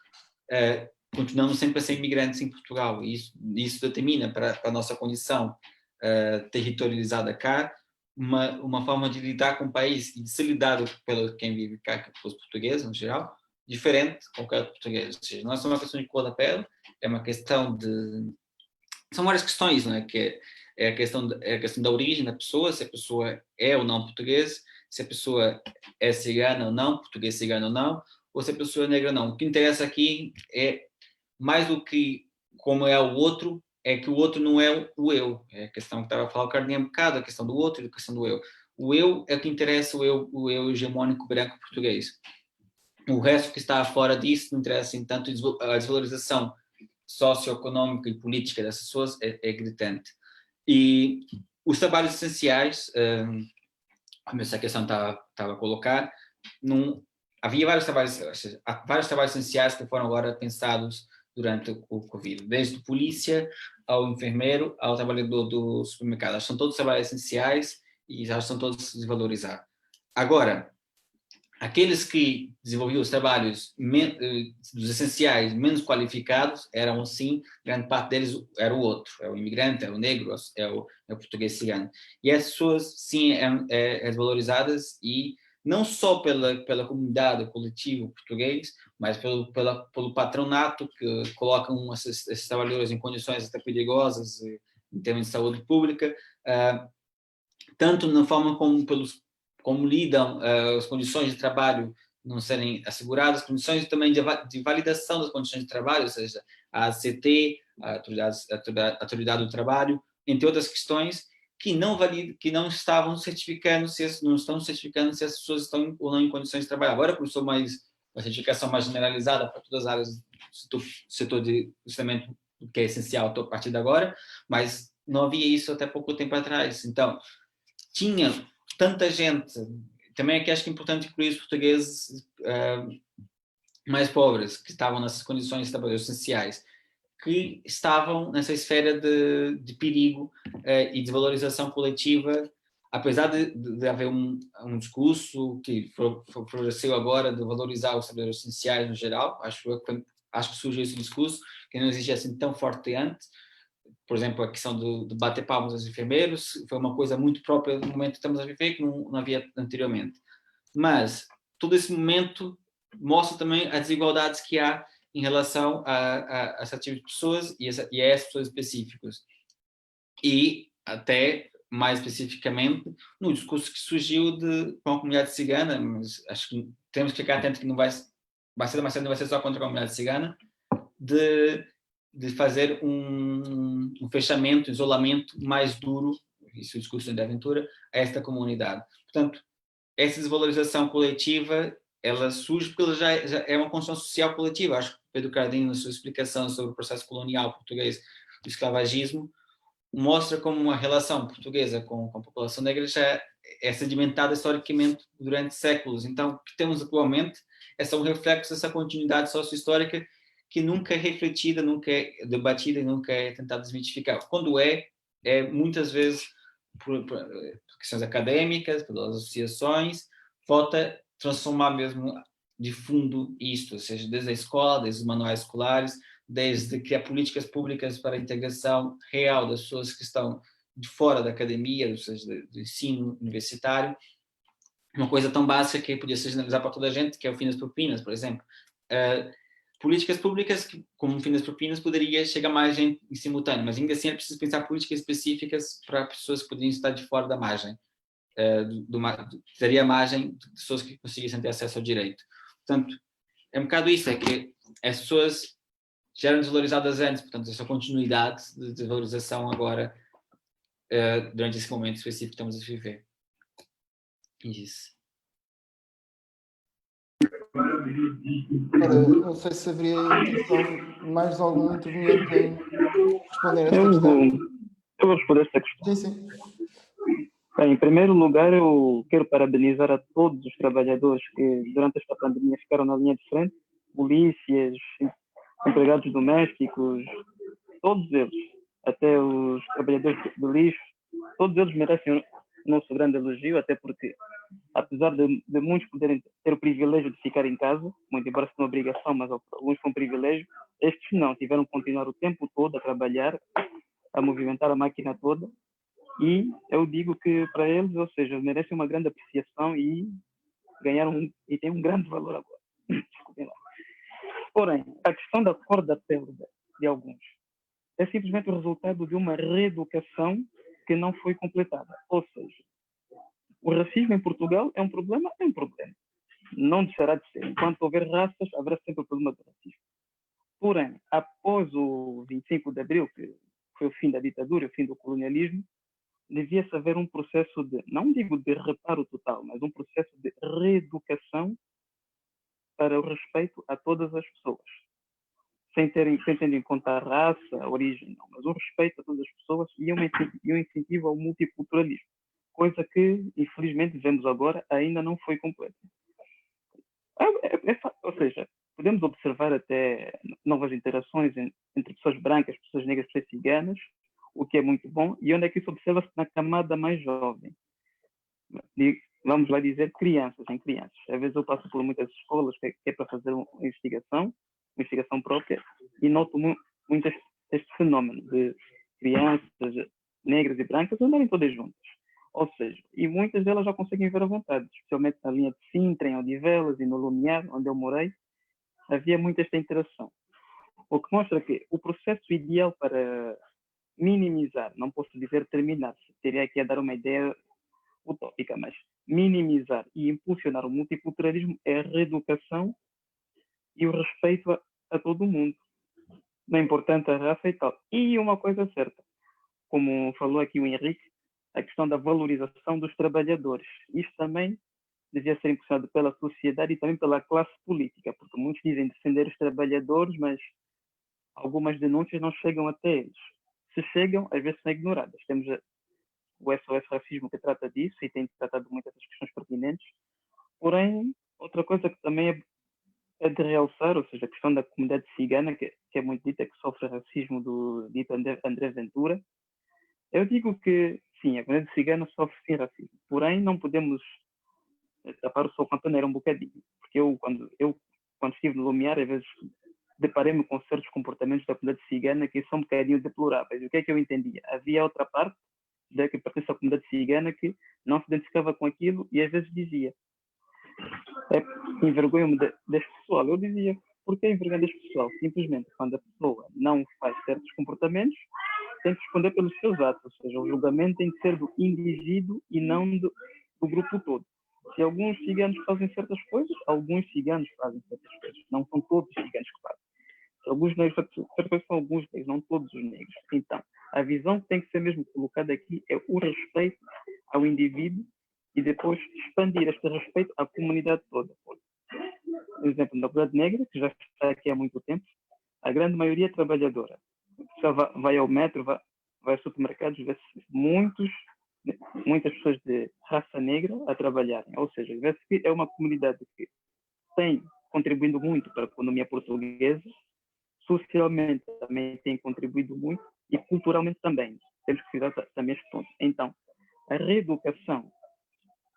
continuamos sempre a ser imigrantes em Portugal, e isso determina para a nossa condição territorializada cá uma forma de lidar com o país e de ser lidado pelo quem vive cá, que os portugueses, no geral, diferente com qualquer português. Ou seja, não é só uma questão de cor da pele, é uma questão de... São várias questões, não é? Que é a questão da origem da pessoa, se a pessoa é ou não português, se a pessoa é cigana ou não, português cigano ou não, ou se a pessoa é negra ou não. O que interessa aqui é, mais do que como é o outro, é que o outro não é o eu. É a questão que estava a falar o Carlinhos há um bocado, a questão do outro e a questão do eu. O eu é o que interessa, o eu hegemônico branco português. O resto que está fora disso não interessa assim, tanto. A desvalorização socioeconômica e política dessas pessoas é gritante. E os trabalhos essenciais, como essa questão estava a colocar, havia vários trabalhos essenciais que foram agora pensados durante o Covid, desde polícia ao enfermeiro, ao trabalhador do supermercado. São todos trabalhos essenciais e já estão todos desvalorizados. Agora, aqueles que desenvolviam os trabalhos dos essenciais menos qualificados eram, sim, grande parte deles era o outro, é o imigrante, é o negro, é o português cigano. E essas pessoas, sim, é desvalorizadas, e não só pela comunidade, o coletivo português, mas pelo patronato que colocam esses trabalhadores em condições até perigosas em termos de saúde pública, tanto na forma como lidam as condições de trabalho não serem asseguradas, condições também de validação das condições de trabalho, ou seja, a ACT, a Autoridade do Trabalho, entre outras questões, que não estão certificando se as pessoas estão ou não em condições de trabalho. Agora começou uma certificação mais generalizada para todas as áreas do setor de saneamento, que é essencial a partir de agora, mas não havia isso até pouco tempo atrás. Então, tinha tanta gente, também aqui acho que é importante incluir os portugueses mais pobres, que estavam nessas condições de trabalho essenciais, que estavam nessa esfera de perigo e desvalorização coletiva, apesar de haver um discurso que floresceu agora de valorizar os trabalhadores essenciais no geral. Acho que surgiu esse discurso, que não existia assim tão forte antes. Por exemplo, a questão de bater palmas aos enfermeiros foi uma coisa muito própria do momento que estamos a viver, que não havia anteriormente. Mas todo esse momento mostra também as desigualdades que há em relação a esse tipo de pessoas e a essas pessoas específicas. E até, mais especificamente, no discurso que surgiu com a comunidade cigana, mas acho que temos que ficar atentos que não vai ser mais, não vai ser só contra a comunidade cigana, de fazer um fechamento, isolamento mais duro, isso é o discurso da aventura, a esta comunidade. Portanto, essa desvalorização coletiva, ela surge porque ela já é uma construção social coletiva. Acho que Pedro Cardinho, na sua explicação sobre o processo colonial português do esclavagismo, mostra como a relação portuguesa com a população negra já é sedimentada historicamente durante séculos. Então, o que temos atualmente é só um reflexo dessa continuidade socio-histórica que nunca é refletida, nunca é debatida e nunca é tentada desmitificar. Quando é muitas vezes por questões acadêmicas, pelas associações, falta transformar mesmo de fundo isto, ou seja, desde a escola, desde os manuais escolares, desde criar políticas públicas para a integração real das pessoas que estão de fora da academia, ou seja, do ensino universitário, uma coisa tão básica que podia ser generalizada para toda a gente, que é o fim das propinas, por exemplo. Políticas públicas, que, como o fim das propinas, poderia chegar mais gente em simultâneo, mas ainda assim é preciso pensar políticas específicas para pessoas que poderiam estar de fora da margem, teria margem de pessoas que conseguissem ter acesso ao direito. Portanto, é um bocado isso, é que as pessoas já eram desvalorizadas antes, portanto, essa continuidade de desvalorização agora, durante esse momento específico que estamos a viver. Isso. Não sei se haveria intenção de mais algum interveniente em responder a esta Eu questão. vou responder esta questão. Sim, sim. Bem, em primeiro lugar, eu quero parabenizar a todos os trabalhadores que durante esta pandemia ficaram na linha de frente, polícias, empregados domésticos, todos eles, até os trabalhadores do lixo, todos eles merecem o nosso grande elogio, até porque, apesar de muitos poderem ter o privilégio de ficar em casa, muito embora seja uma obrigação, mas alguns com privilégio, estes não, tiveram que continuar o tempo todo a trabalhar, a movimentar a máquina toda, e eu digo que para eles, ou seja, merecem uma grande apreciação e ganharam e têm um grande valor agora. Desculpem lá. Porém, a questão da cor da pele de alguns é simplesmente o resultado de uma reeducação que não foi completada. Ou seja, o racismo em Portugal é um problema? É um problema. Não deixará de ser. Enquanto houver raças, haverá sempre o problema do racismo. Porém, após o 25 de Abril, que foi o fim da ditadura, o fim do colonialismo, devia-se haver um processo de, não digo de reparo total, mas um processo de reeducação para o respeito a todas as pessoas. Sem tendo em conta a raça, a origem, não, mas um respeito a todas as pessoas e um incentivo ao multiculturalismo. Coisa que, infelizmente, vemos agora, ainda não foi completa. Ou seja, podemos observar até novas interações entre pessoas brancas, pessoas negras, pessoas ciganas, o que é muito bom, e onde é que isso observa-se na camada mais jovem. E, vamos lá dizer, em crianças. Às vezes eu passo por muitas escolas que é para fazer uma investigação própria, e noto muito este fenómeno de crianças negras e brancas andarem todas juntas. Ou seja, e muitas delas já conseguem ver à vontade, especialmente na linha de Sintra, em Odivelas e no Lumiar, onde eu morei, havia muito esta interação. O que mostra que o processo ideal para minimizar, não posso dizer terminar, teria aqui a dar uma ideia utópica, mas minimizar e impulsionar o multiculturalismo é a reeducação e o respeito a todo mundo, não importante a raça e tal. E uma coisa certa, como falou aqui o Henrique, a questão da valorização dos trabalhadores. Isto também devia ser impulsionado pela sociedade e também pela classe política, porque muitos dizem defender os trabalhadores, mas algumas denúncias não chegam até eles. Se chegam, às vezes são ignoradas. Temos o SOS Racismo que trata disso e tem tratado muitas das questões pertinentes. Porém, outra coisa que também é de realçar, ou seja, a questão da comunidade cigana, que é muito dita, que sofre racismo do dito André Ventura. Eu digo que, sim, a comunidade cigana sofre sim racismo, porém não podemos tapar o sol com a peneira um bocadinho, porque quando estive no Lumiar, às vezes deparei-me com certos comportamentos da comunidade cigana que são um bocadinho deploráveis. O que é que eu entendia? Havia outra parte da que pertence à comunidade cigana que não se identificava com aquilo e às vezes dizia: envergonho-me deste pessoal. Eu dizia: por que envergonho deste pessoal? Simplesmente, quando a pessoa não faz certos comportamentos, tem que responder pelos seus atos, ou seja, o julgamento tem que ser do indivíduo e não do grupo todo. Se alguns ciganos fazem certas coisas, alguns ciganos fazem certas coisas. Não são todos os ciganos que fazem. Se alguns negros fazem, são alguns negros, não todos os negros. Então, a visão que tem que ser mesmo colocada aqui é o respeito ao indivíduo e depois expandir este respeito à comunidade toda. Por exemplo, na comunidade negra, que já está aqui há muito tempo, a grande maioria é trabalhadora. Só vai ao metro, vai aos supermercados, vê-se muitas pessoas de raça negra a trabalharem. Ou seja, vê-se que é uma comunidade que tem contribuindo muito para a economia portuguesa, socialmente também tem contribuído muito e culturalmente também. Temos que cuidar também este ponto. Então, a reeducação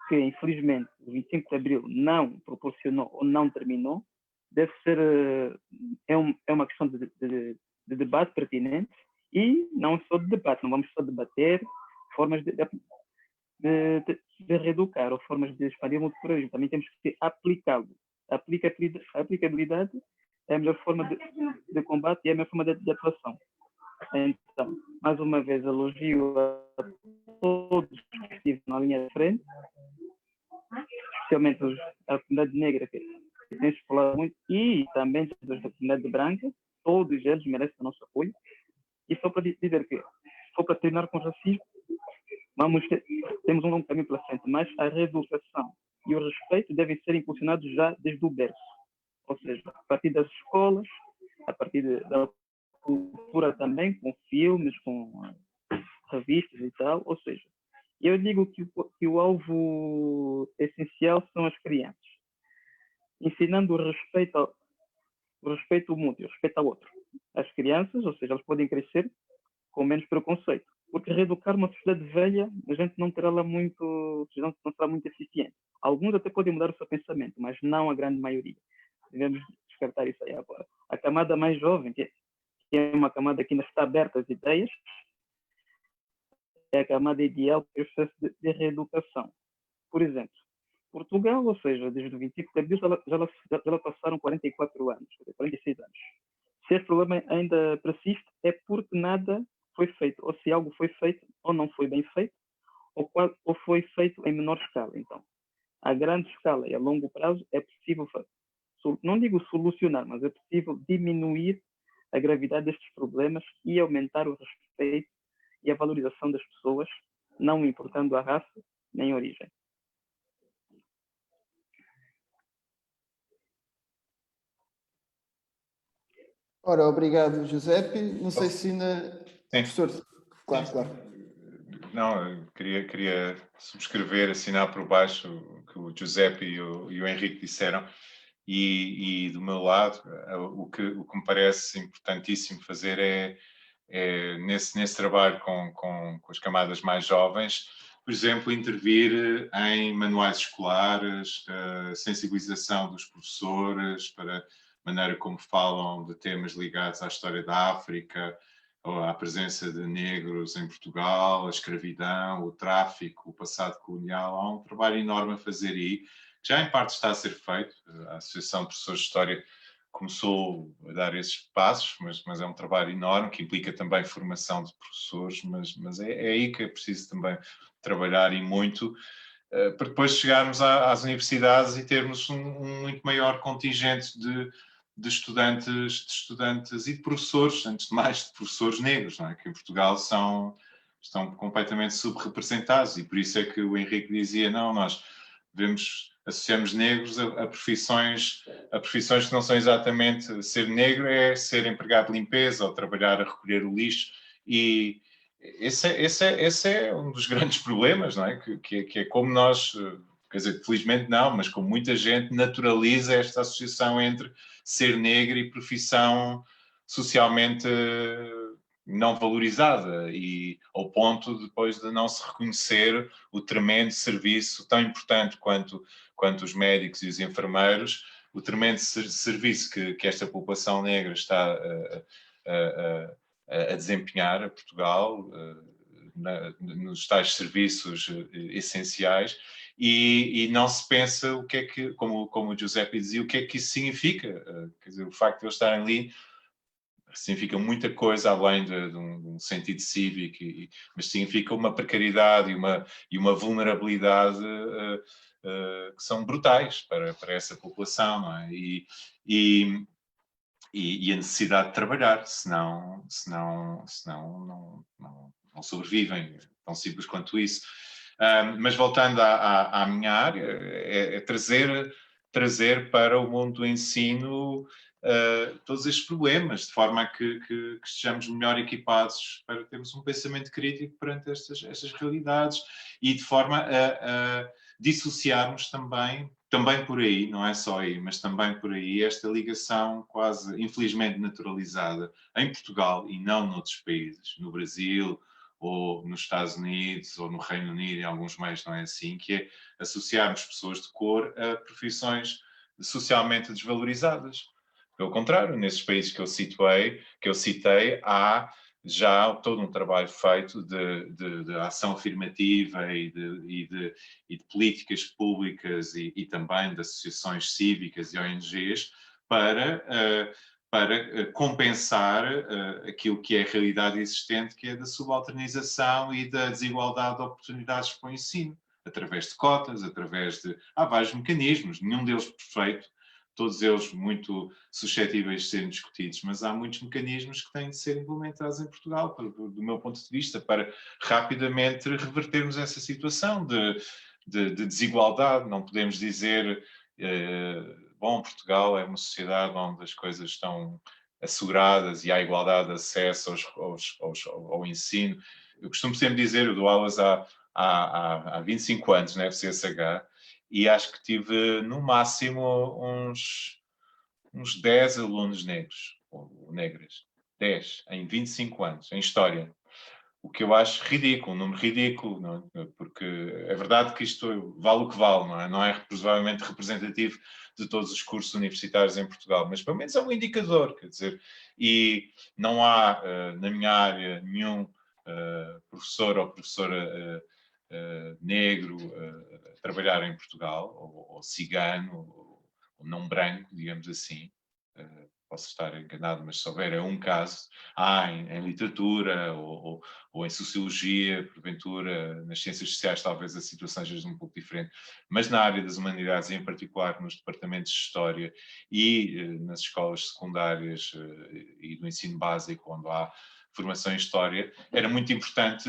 que, infelizmente, o 25 de Abril não proporcionou ou não terminou, deve ser, é uma questão de debate pertinente e não só de debate, não vamos só debater formas de reeducar ou formas de expandir o multiculturalismo, também temos que aplicá-lo. A aplicabilidade é a melhor forma de combate e é a melhor forma de atuação. Então, mais uma vez, elogio a todos que estiveram na linha de frente, especialmente a comunidade negra, que tem se falado muito, e também da comunidade branca, todos eles merecem o nosso apoio. E só para dizer que, só para terminar com o racismo, temos um longo caminho pela frente, mas a reeducação e o respeito devem ser impulsionados já desde o berço. Ou seja, a partir das escolas, a partir da cultura também, com filmes, com revistas e tal. Ou seja, eu digo que o alvo essencial são as crianças. Ensinando o respeito mútuo, o respeito ao outro. As crianças, ou seja, elas podem crescer com menos preconceito. Porque reeducar uma sociedade velha, a gente não terá lá muito, não será muito eficiente. Alguns até podem mudar o seu pensamento, mas não a grande maioria. Devemos descartar isso aí agora. A camada mais jovem, que é uma camada que ainda está aberta às ideias, é a camada ideal para o processo de reeducação. Por exemplo, Portugal, ou seja, desde o 25 de abril já passaram 44 anos, 46 anos. Se esse problema ainda persiste, é porque nada foi feito, ou se algo foi feito ou não foi bem feito, ou foi feito em menor escala. Então, a grande escala e a longo prazo é possível, não digo solucionar, mas é possível diminuir a gravidade destes problemas e aumentar o respeito e a valorização das pessoas, não importando a raça nem a origem. Ora, obrigado, Giuseppe. Não sei se ainda... Professor, claro. Não, eu queria subscrever, assinar por baixo o que o Giuseppe e o Henrique disseram. E do meu lado, o que me parece importantíssimo fazer é nesse trabalho com as camadas mais jovens, por exemplo, intervir em manuais escolares, sensibilização dos professores para a maneira como falam de temas ligados à história da África, ou à presença de negros em Portugal, a escravidão, o tráfico, o passado colonial. Há um trabalho enorme a fazer aí, que já em parte está a ser feito. A Associação de Professores de História começou a dar esses passos, mas é um trabalho enorme que implica também formação de professores, mas é aí que é preciso também trabalhar e muito, para depois chegarmos às universidades e termos um muito maior contingente de estudantes e de professores, antes de mais de professores negros, não é? Que em Portugal estão completamente subrepresentados, e por isso é que o Henrique dizia, não, nós associamos negros a profissões que não são exatamente ser negro, é ser empregado de limpeza ou trabalhar a recolher o lixo, e esse é um dos grandes problemas, não é? Que é como nós, quer dizer, felizmente não, mas como muita gente naturaliza esta associação entre ser negro e profissão socialmente não valorizada, e ao ponto depois de não se reconhecer o tremendo serviço tão importante quanto os médicos e os enfermeiros, o tremendo serviço que esta população negra está a desempenhar a Portugal, nos tais serviços essenciais, e não se pensa o que é que, como o Giuseppe dizia, o que é que isso significa. Quer dizer, o facto de eles estarem ali significa muita coisa além de um sentido cívico, mas significa uma precariedade e uma vulnerabilidade que são brutais para essa população, não é? E a necessidade de trabalhar, senão não sobrevivem, tão simples quanto isso. Mas voltando à minha área, é trazer para o mundo do ensino todos estes problemas, de forma a que estejamos melhor equipados para termos um pensamento crítico perante estas realidades, e de forma a dissociarmos também por aí, não é só aí, mas também por aí, esta ligação quase, infelizmente, naturalizada em Portugal e não noutros países, no Brasil ou nos Estados Unidos, ou no Reino Unido, em alguns meios não é assim, que é associarmos pessoas de cor a profissões socialmente desvalorizadas. Pelo contrário, nesses países que eu citei, há já todo um trabalho feito de ação afirmativa e de políticas públicas e também de associações cívicas e ONGs para compensar aquilo que é a realidade existente, que é da subalternização e da desigualdade de oportunidades para o ensino, através de cotas, através de... Há vários mecanismos, nenhum deles perfeito, todos eles muito suscetíveis de serem discutidos, mas há muitos mecanismos que têm de ser implementados em Portugal, do meu ponto de vista, para rapidamente revertermos essa situação de desigualdade. Não podemos dizer, bom, Portugal é uma sociedade onde as coisas estão asseguradas e há igualdade de acesso ao ensino. Eu costumo sempre dizer, eu dou aulas há 25 anos na FCSH, e acho que tive, no máximo, uns 10 alunos negros, ou negras. 10, em 25 anos, em História. O que eu acho ridículo, um número ridículo, não é? Porque é verdade que isto vale o que vale, não é? Não é provavelmente representativo de todos os cursos universitários em Portugal, mas pelo menos é um indicador, quer dizer, e não há, na minha área, nenhum professor ou professora negro a trabalhar em Portugal, ou cigano, ou não branco, digamos assim. Posso estar enganado, mas se houver um caso, há em literatura ou em sociologia, porventura, nas ciências sociais, talvez a situação seja um pouco diferente, mas na área das humanidades, e em particular nos departamentos de História e nas escolas secundárias e do ensino básico, onde há formação em História, era muito importante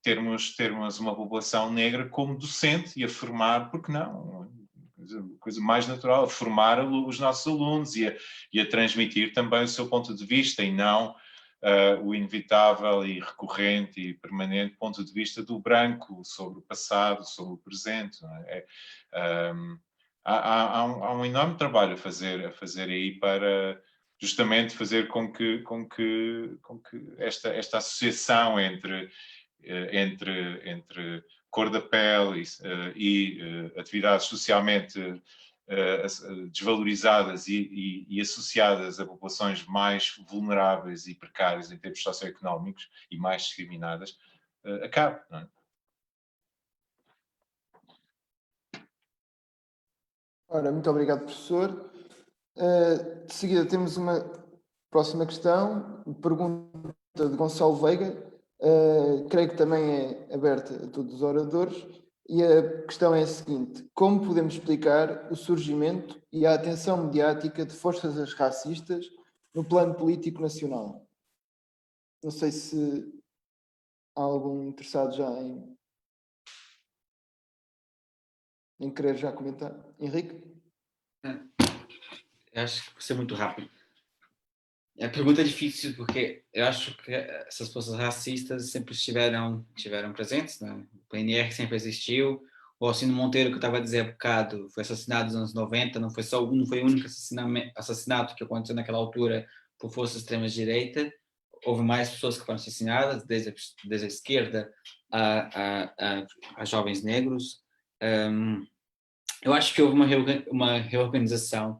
termos uma população negra como docente e a formar, porque não? Coisa mais natural, a formar os nossos alunos e a transmitir também o seu ponto de vista e não o inevitável e recorrente e permanente ponto de vista do branco sobre o passado, sobre o presente. Não é? Há um enorme trabalho a fazer aí para justamente fazer com que esta associação entre cor da pele e atividades socialmente desvalorizadas e associadas a populações mais vulneráveis e precárias em termos socioeconómicos e mais discriminadas, acabe, não é? Ora, muito obrigado, professor. De seguida temos uma próxima questão, pergunta de Gonçalo Veiga, creio que também é aberta a todos os oradores, e a questão é a seguinte: como podemos explicar o surgimento e a atenção mediática de forças racistas no plano político nacional? Não sei se há algum interessado já em querer já comentar. Henrique? Eu acho que vou ser muito rápido. A pergunta é difícil porque eu acho que essas forças racistas sempre estiveram presentes, né? O PNR sempre existiu. O Alcino Monteiro, que eu estava a dizer há bocado, foi assassinado nos anos 90, não foi o único assassinato que aconteceu naquela altura por forças extremas-direita. Houve mais pessoas que foram assassinadas, desde a esquerda a jovens negros. Eu acho que houve uma reorganização.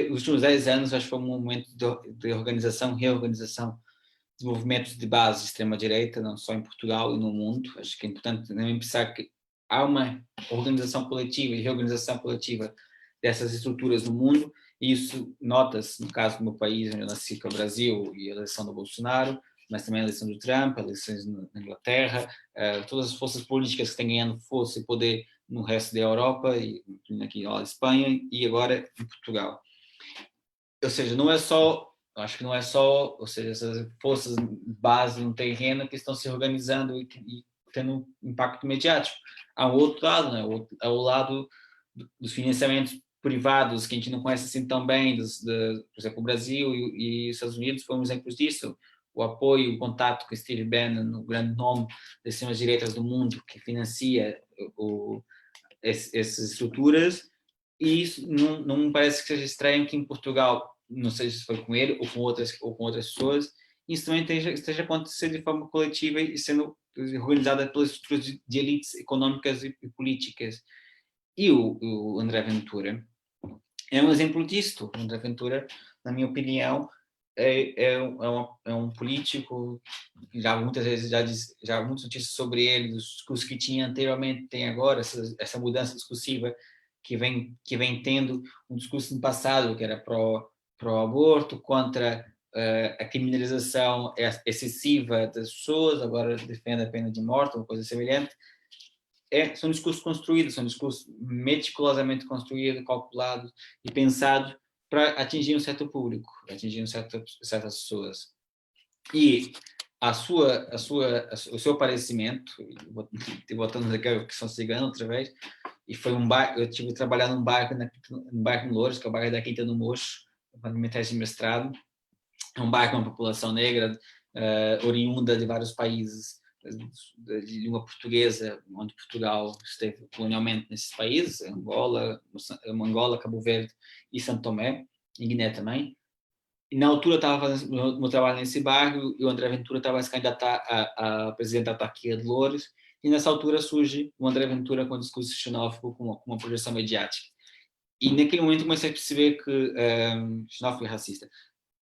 Os últimos 10 anos, acho que foi um momento de reorganização de movimentos de base de extrema-direita, não só em Portugal e no mundo. Acho que é importante também pensar que há uma organização coletiva e reorganização coletiva dessas estruturas no mundo, e isso nota-se no caso do meu país, onde eu nasci, que é o Brasil, e a eleição do Bolsonaro, mas também a eleição do Trump, eleições na Inglaterra, todas as forças políticas que têm ganhando força e poder no resto da Europa, e aqui na Espanha, e agora em Portugal. Ou seja, acho que não é só, ou seja, essas forças de base no terreno que estão se organizando e tendo um impacto mediático. Há um outro lado, né? Há o lado dos financiamentos privados, que a gente não conhece assim tão bem, por exemplo, o Brasil e os Estados Unidos foram exemplos disso. O apoio, o contato com Steve Bannon, o grande nome das extremas-direitas do mundo, que financia essas estruturas, e isso não me parece que seja estranho que em Portugal, não sei se foi com ele ou com outras pessoas, isso também esteja acontecendo de forma coletiva e sendo organizada pelas estruturas de elites económicas e políticas. E o André Ventura é um exemplo disto. O André Ventura, na minha opinião, é um político, já muitas vezes já muitas notícias sobre ele, dos discursos que tinha anteriormente, tem agora essa mudança discursiva que vem tendo um discurso no passado que era pró-aborto, contra a criminalização excessiva das pessoas, agora defende a pena de morte, uma coisa semelhante. São discursos construídos, são discursos meticulosamente construídos, calculados e pensados para atingir um certo público, atingir certas pessoas. E o seu aparecimento, voltando aqui que são ciganos outra vez, e foi eu tive trabalhando num bairro em Loures, que é o bairro da Quinta do Mocho, quando me tese de mestrado. É um bairro com uma população negra, oriunda de vários países de língua portuguesa, onde Portugal esteve colonialmente nesses países, Angola, Cabo Verde e São Tomé, e Guiné também. E na altura estava fazendo o meu trabalho nesse bairro e o André Ventura estava a se candidatar a presidente da autarquia de Loures, e nessa altura surge o André Ventura com um discurso xenófobo, com uma projeção mediática. E naquele momento comecei a perceber que xenófobo e racista,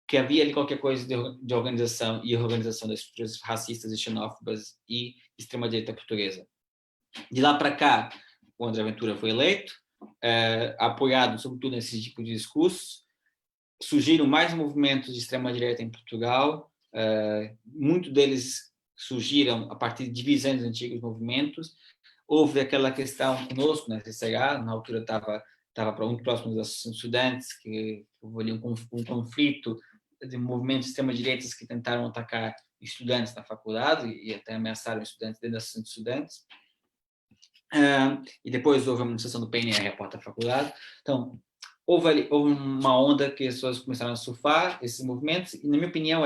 que havia ali qualquer coisa de organização e organização das estruturas racistas e xenófobas e extrema-direita portuguesa. De lá para cá, o André Ventura foi eleito, apoiado sobretudo nesse tipo de discursos. Surgiram mais movimentos de extrema-direita em Portugal, muitos deles surgiram a partir de divisões dos antigos movimentos. Houve aquela questão conosco, na CCH, na altura estava muito próximo das associações de estudantes, que houve ali um conflito de movimentos de extrema-direita que tentaram atacar estudantes na faculdade e até ameaçaram estudantes dentro da associação de estudantes. E depois houve a manifestação do PNR à porta da faculdade. Então, houve uma onda que as pessoas começaram a surfar esses movimentos, e na minha opinião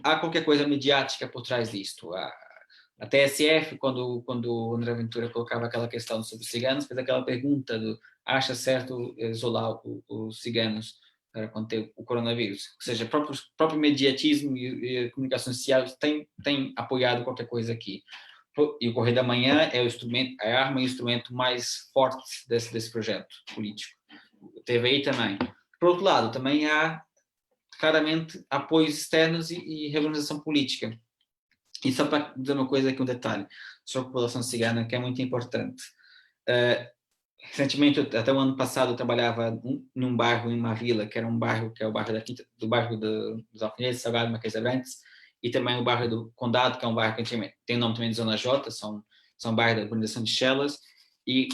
há qualquer coisa mediática por trás disto. A TSF, quando o André Ventura colocava aquela questão sobre os ciganos, fez aquela pergunta do acha certo isolar os ciganos para conter o coronavírus. Ou seja, o próprio mediatismo e a comunicação social tem apoiado qualquer coisa aqui. E o Correio da Manhã é a arma e o instrumento mais forte desse projeto político. O TVI também. Por outro lado, também há claramente apoios externos e reorganização política. E só para dizer uma coisa aqui, um detalhe sobre a população cigana que é muito importante. Recentemente, até o ano passado, eu trabalhava num bairro, em uma vila, que era um bairro que é o bairro do bairro dos Alfinetes, Salgado, Marquês de Abrantes, e também o bairro do Condado, que é um bairro que tem o nome também de Zona J, são bairros da urbanização de Chelas, e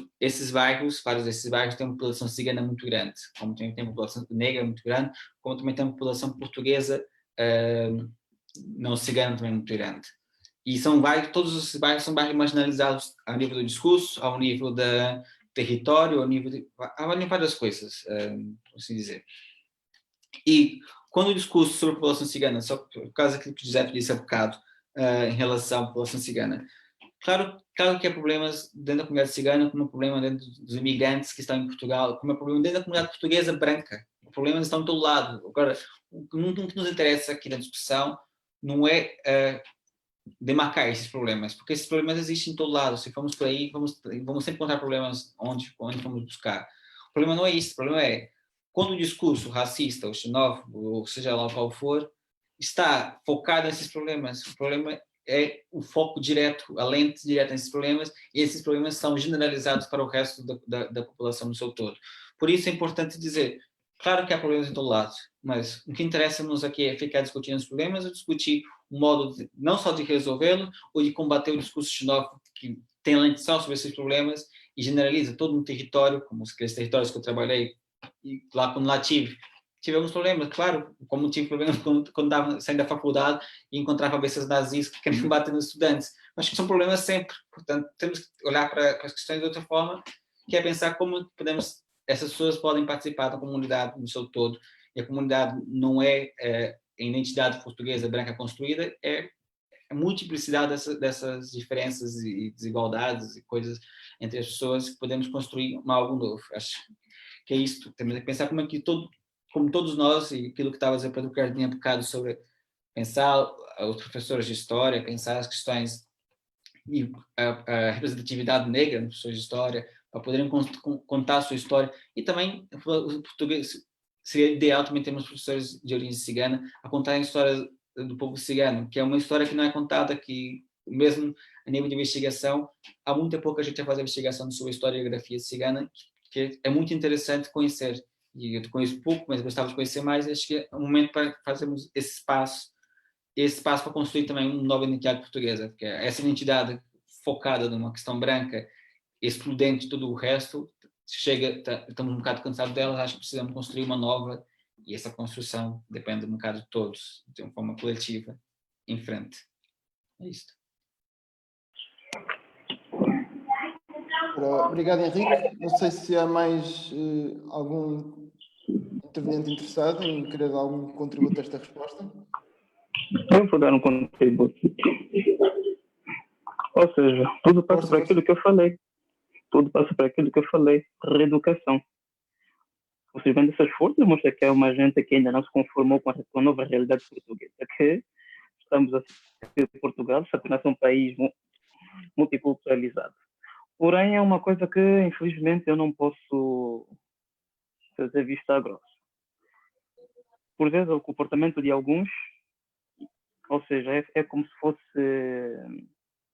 vários desses bairros têm uma população cigana muito grande, como também tem uma população negra muito grande, como também tem uma população portuguesa não cigana também muito grande. E todos esses bairros são bairros marginalizados ao nível do discurso, ao nível da território, ao nível de várias coisas, por assim dizer. E quando o discurso sobre a população cigana, só por causa daquilo que o José disse há bocado, em relação à população cigana, claro que há problemas dentro da comunidade cigana, como há problema dentro dos imigrantes que estão em Portugal, como há problema dentro da comunidade portuguesa branca. Os problemas estão em todo lado. Agora, o que nos interessa aqui na discussão não é demarcar esses problemas, porque esses problemas existem em todo lado. Se formos por aí, vamos sempre encontrar problemas onde vamos buscar. O problema não é isso, o problema é quando o discurso racista, ou xenófobo, ou seja lá qual for, está focado nesses problemas. O problema é o foco direto, a lente direta nesses problemas, e esses problemas são generalizados para o resto da população no seu todo. Por isso é importante dizer, claro que há problemas em todo lado, mas o que interessa-nos aqui é ficar discutindo os problemas e discutir um modo não só de resolvê-lo, ou de combater o discurso xenófobo que tem lente só sobre esses problemas e generaliza todo um território, como aqueles territórios que eu trabalhei, e lá quando lá tive alguns problemas, claro, como tive problemas quando estava saindo da faculdade e encontrava cabeças nazis que queriam bater nos estudantes, mas que são problemas sempre, portanto temos que olhar para as questões de outra forma, que é pensar como essas pessoas podem participar da comunidade no seu todo, e a comunidade não é a identidade portuguesa branca construída, é a multiplicidade dessas diferenças e desigualdades e coisas entre as pessoas que podemos construir algo novo. Acho que é isto, temos que pensar como todos nós, e aquilo que estava a dizer para o Ricardinho há bocado sobre pensar os professores de história, pensar as questões e a representatividade negra nos professores de história, para poderem contar a sua história. E também o português seria ideal também termos professores de origem cigana a contar a história do povo cigano, que é uma história que não é contada, que mesmo a nível de investigação, há muito pouca gente a fazer investigação sobre a historiografia cigana, que é muito interessante conhecer. E eu conheço pouco, mas gostava de conhecer mais, e acho que é um momento para fazermos esse espaço para construir também uma nova identidade portuguesa, porque essa identidade focada numa questão branca, excludente de tudo o resto, estamos um bocado cansados dela, acho que precisamos construir uma nova, e essa construção depende um bocado de todos, de uma forma coletiva, em frente. É isto. Obrigado, Henrique. Não sei se há mais algum interveniente interessado em querer dar algum contributo a esta resposta. Eu vou dar um contributo. Ou seja, tudo passa por aquilo que eu falei. Tudo passa por aquilo que eu falei. Reeducação. Ou seja, vendo essas forças, mostra que é uma gente que ainda não se conformou com a nova realidade portuguesa. Que estamos a ser Portugal, está tornando um país multiculturalizado. Porém, é uma coisa que, infelizmente, eu não posso fazer vista grossa. Por vezes, o comportamento de alguns, ou seja, é como se fosse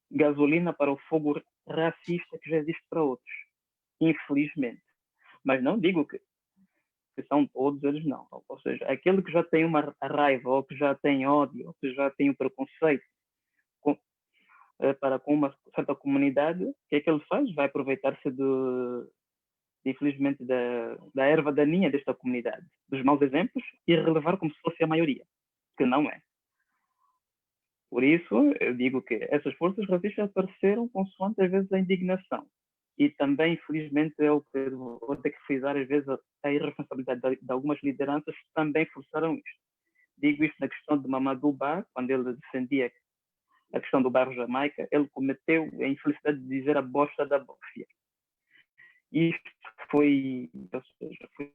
gasolina para o fogo racista que já existe para outros, infelizmente. Mas não digo que são todos eles, não. Ou seja, aquele que já tem uma raiva, ou que já tem ódio, ou que já tem um preconceito para com uma certa comunidade, o que é que ele faz? Vai aproveitar-se infelizmente, da erva daninha desta comunidade, dos maus exemplos, e relevar como se fosse a maioria, que não é. Por isso, eu digo que essas forças racistas apareceram consoante, às vezes, a indignação. E também, infelizmente, é o que vou ter que frisar, às vezes, a irresponsabilidade de algumas lideranças que também forçaram isto. Digo isto na questão de Mamadou Ba, quando ele defendia a questão do bairro Jamaica, ele cometeu a infelicidade de dizer a bosta da bófia. Isto foi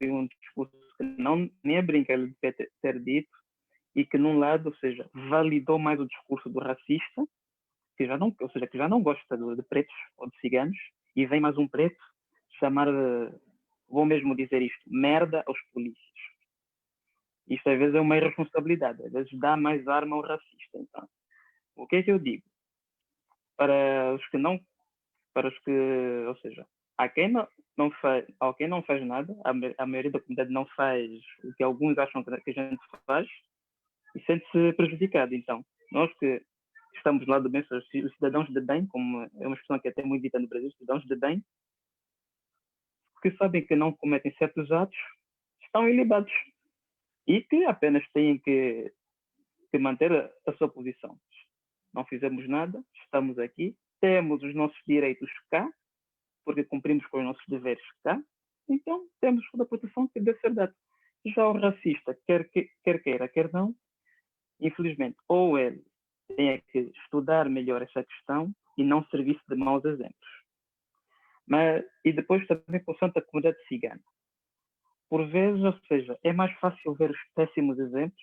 um discurso que nem a brincar ele devia ter dito, e que, num lado, ou seja, validou mais o discurso do racista, que já não gosta de pretos ou de ciganos, e vem mais um preto chamar, vou mesmo dizer isto, merda aos polícias. Isto às vezes é uma irresponsabilidade, às vezes dá mais arma ao racista. Então, o que é que eu digo? Para os que, ou seja, há quem não faz nada, a maioria da comunidade não faz o que alguns acham que a gente faz, e sente-se prejudicado. Então, nós que estamos lá do bem, os cidadãos de bem, como é uma expressão que é até muito dita no Brasil, cidadãos de bem, que sabem que não cometem certos atos, estão ilibados e que apenas têm que manter a sua posição. Não fizemos nada, estamos aqui, temos os nossos direitos cá, porque cumprimos com os nossos deveres cá, então temos toda a proteção que deve ser dada. Já o racista, quer queira, quer não, infelizmente, ou ele tem que estudar melhor essa questão e não servir-se de maus exemplos. E depois também com a comunidade cigana. Por vezes, ou seja, é mais fácil ver os péssimos exemplos,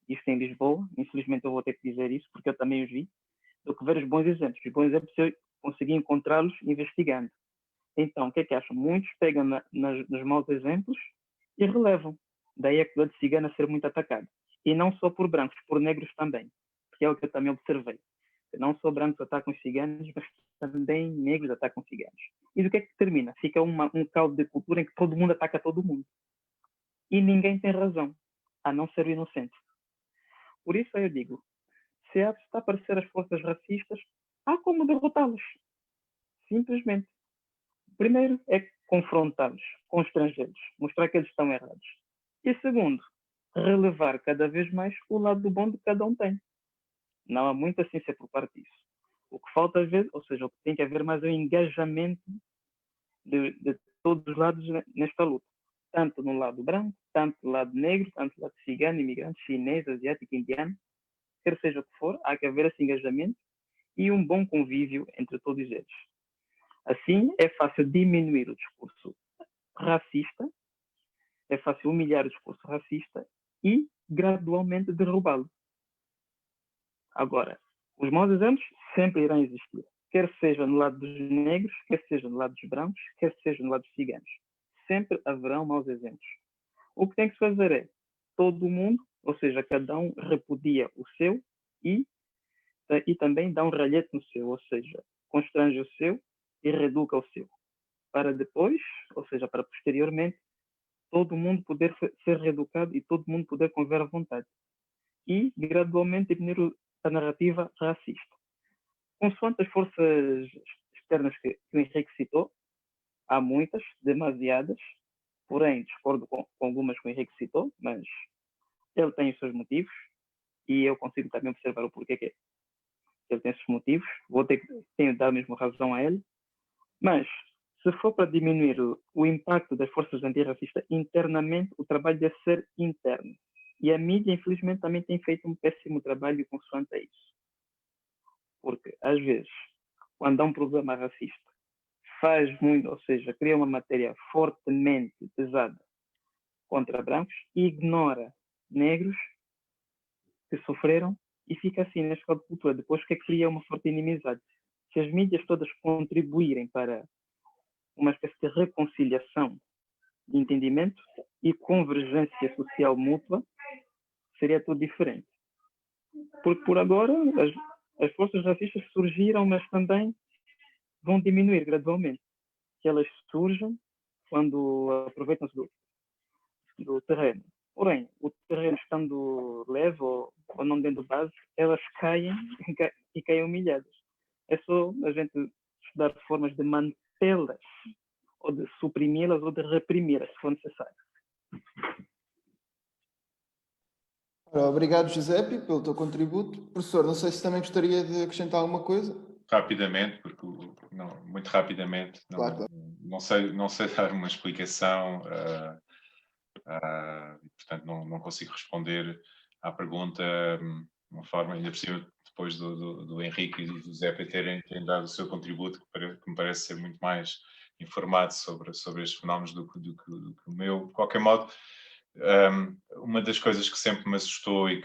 isto em Lisboa, infelizmente eu vou ter que dizer isso, porque eu também os vi, do que ver os bons exemplos. Os bons exemplos eu consegui encontrá-los investigando. Então, o que é que acham? Muitos pegam nos maus exemplos e relevam. Daí a comunidade cigana ser muito atacada. E não só por brancos, por negros também, que é o que eu também observei. Que não só brancos atacam os ciganos, mas também negros atacam ciganos. E do que é que termina? Fica um caldo de cultura em que todo mundo ataca todo mundo. E ninguém tem razão, a não ser o inocente. Por isso eu digo, se está a aparecer as forças racistas, há como derrotá-los. Simplesmente. Primeiro é confrontá-los com os estrangeiros, mostrar que eles estão errados. E segundo, relevar cada vez mais o lado bom de cada um tem. Não há muita ciência por parte disso. O que falta às vezes, ou seja, o que tem que haver mais é o engajamento de todos os lados nesta luta. Tanto no lado branco, tanto no lado negro, tanto no lado cigano, imigrante, chinês, asiático, indiano, quer seja o que for, há que haver esse engajamento e um bom convívio entre todos eles. Assim, é fácil diminuir o discurso racista, é fácil humilhar o discurso racista e gradualmente derrubá-lo. Agora, os maus exemplos sempre irão existir, quer seja no lado dos negros, quer seja no lado dos brancos, quer seja no lado dos ciganos. Sempre haverão maus exemplos. O que tem que se fazer é, todo mundo, ou seja, cada um repudia o seu e também dá um ralhete no seu, ou seja, constrange o seu e reeduca o seu, para depois, ou seja, para posteriormente, todo mundo poder ser reeducado e todo mundo poder conviver à vontade. E, gradualmente, diminuir a narrativa racista. Consoante as forças externas que o Henrique citou, há muitas, demasiadas, porém discordo com algumas que o Henrique citou, mas ele tem os seus motivos e eu consigo também observar o porquê que ele tem esses motivos. Tenho de dar mesmo razão a ele, mas se for para diminuir o impacto das forças antirracistas internamente, o trabalho deve ser interno. E a mídia, infelizmente, também tem feito um péssimo trabalho consoante a isso. Porque, às vezes, quando há um problema racista, faz muito, ou seja, cria uma matéria fortemente pesada contra brancos e ignora negros que sofreram e fica assim nesta cultura. Depois que cria uma forte inimizade. Se as mídias todas contribuírem para uma espécie de reconciliação, de entendimento e convergência social mútua, seria tudo diferente. Porque por agora as forças racistas surgiram, mas também vão diminuir gradualmente. Que elas surgem quando aproveitam-se do terreno. Porém, o terreno estando leve ou não dando base, elas caem e caem humilhadas. É só a gente estudar formas de mantê-las, ou de suprimi-las, ou de reprimi-las, se for necessário. Obrigado, Giuseppe, pelo teu contributo. Professor, não sei se também gostaria de acrescentar alguma coisa. Rapidamente, porque não, muito rapidamente, Claro. não sei dar uma explicação, portanto não consigo responder à pergunta de uma forma, ainda por cima, depois do Henrique e do Giuseppe terem dado o seu contributo, que me parece ser muito mais informado sobre estes fenómenos do que o meu. De qualquer modo, uma das coisas que sempre me assustou e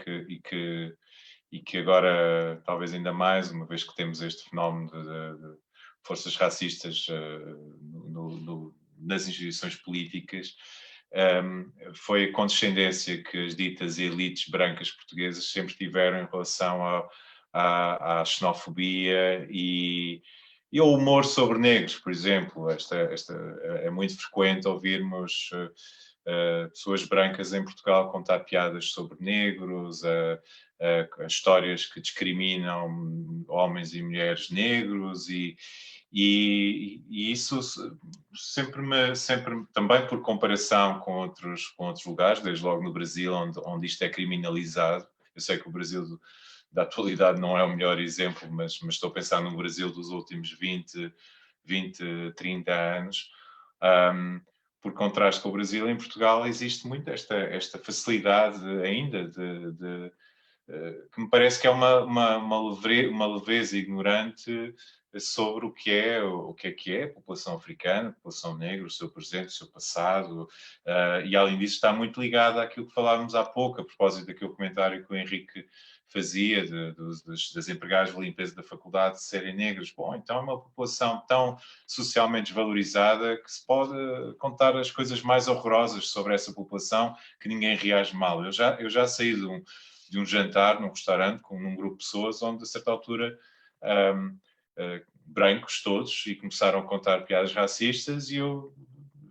que agora, talvez ainda mais, uma vez que temos este fenómeno de forças racistas nas instituições políticas, foi a condescendência que as ditas elites brancas portuguesas sempre tiveram em relação à xenofobia e ao humor sobre negros, por exemplo. É muito frequente ouvirmos pessoas brancas em Portugal contar piadas sobre negros, histórias que discriminam homens e mulheres negros e isso sempre também por comparação com outros lugares, desde logo no Brasil, onde isto é criminalizado. Eu sei que o Brasil da atualidade não é o melhor exemplo, mas estou a pensar no Brasil dos últimos 20, 30 anos. Por contraste com o Brasil, em Portugal existe muito esta facilidade ainda que me parece que é uma leveza ignorante sobre o que é a população africana, a população negra, o seu presente, o seu passado, e além disso está muito ligada àquilo que falávamos há pouco, a propósito daquele comentário que o Henrique fazia das empregadas de limpeza da faculdade de serem negros. Bom, então é uma população tão socialmente desvalorizada que se pode contar as coisas mais horrorosas sobre essa população que ninguém reage mal. Eu já saí de um jantar num restaurante com um grupo de pessoas onde a certa altura brancos todos e começaram a contar piadas racistas e eu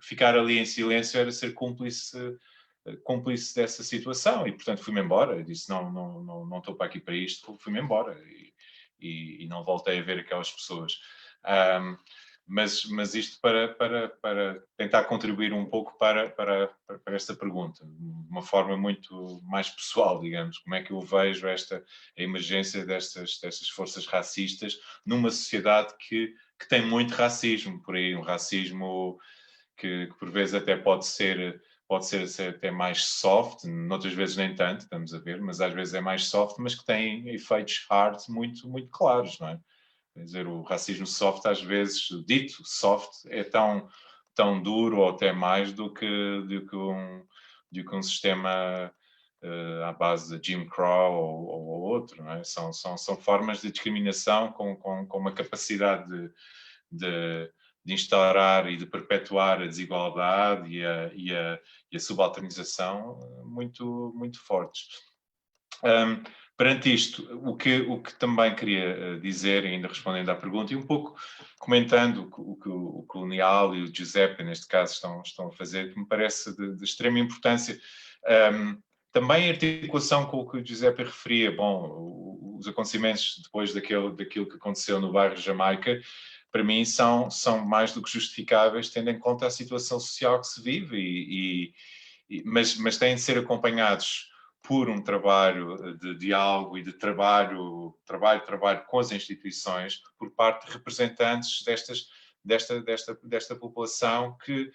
ficar ali em silêncio era ser cúmplice dessa situação e portanto fui-me embora. Eu disse não estou para aqui para isto, fui-me embora e não voltei a ver aquelas pessoas. Mas isto para tentar contribuir um pouco para esta pergunta, de uma forma muito mais pessoal, digamos, como é que eu vejo a emergência destas forças racistas numa sociedade que tem muito racismo por aí, um racismo que por vezes até pode ser até mais soft, noutras vezes nem tanto, estamos a ver, mas às vezes é mais soft, mas que tem efeitos hard muito, muito claros, não é? Quer dizer, o racismo soft, às vezes, dito soft, é tão duro ou até mais do que um sistema à base de Jim Crow ou outro, não é? São formas de discriminação com uma capacidade de instaurar e de perpetuar a desigualdade e a subalternização muito, muito fortes. Perante isto, o que também queria dizer, ainda respondendo à pergunta, e um pouco comentando o que o Niall e o Giuseppe, neste caso, estão a fazer, que me parece de extrema importância, também a articulação com o que o Giuseppe referia, bom, os acontecimentos depois daquilo que aconteceu no bairro Jamaica, para mim são mais do que justificáveis, tendo em conta a situação social que se vive, mas têm de ser acompanhados por um trabalho de diálogo e de trabalho com as instituições por parte de representantes desta população que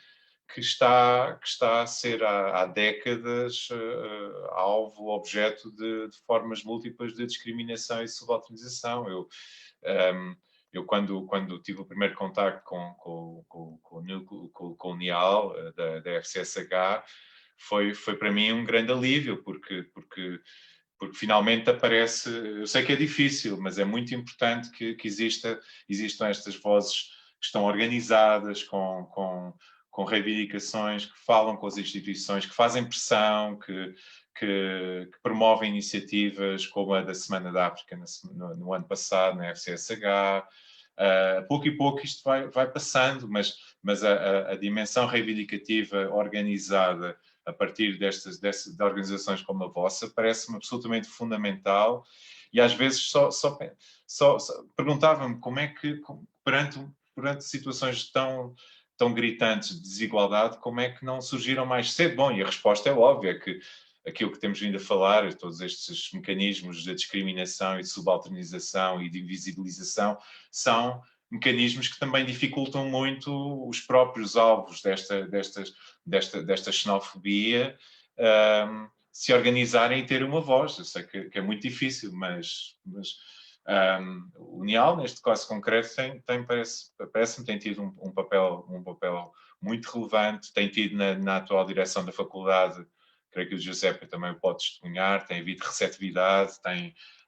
está a ser há décadas alvo, objeto de formas múltiplas de discriminação e subalternização. Eu quando tive o primeiro contacto com o NIAL da FCSH, foi para mim um grande alívio, porque finalmente aparece, eu sei que é difícil, mas é muito importante que existam estas vozes que estão organizadas com reivindicações, que falam com as instituições, que fazem pressão, que promovem iniciativas como a da Semana da África no ano passado, na FCSH. Pouco e pouco isto vai passando, mas a dimensão reivindicativa organizada a partir de organizações como a vossa parece-me absolutamente fundamental, e às vezes só perguntava-me como é que, perante situações tão gritantes de desigualdade, como é que não surgiram mais cedo? Bom, e a resposta é óbvia, que aquilo que temos vindo a falar, todos estes mecanismos de discriminação e de subalternização e de invisibilização, são mecanismos que também dificultam muito os próprios alvos desta xenofobia se organizarem e ter uma voz. Eu sei que é muito difícil, mas o NIAL, neste caso concreto, parece-me tem tido um papel muito relevante, tem tido na atual direção da faculdade, creio que o Giuseppe também o pode testemunhar, tem havido receptividade,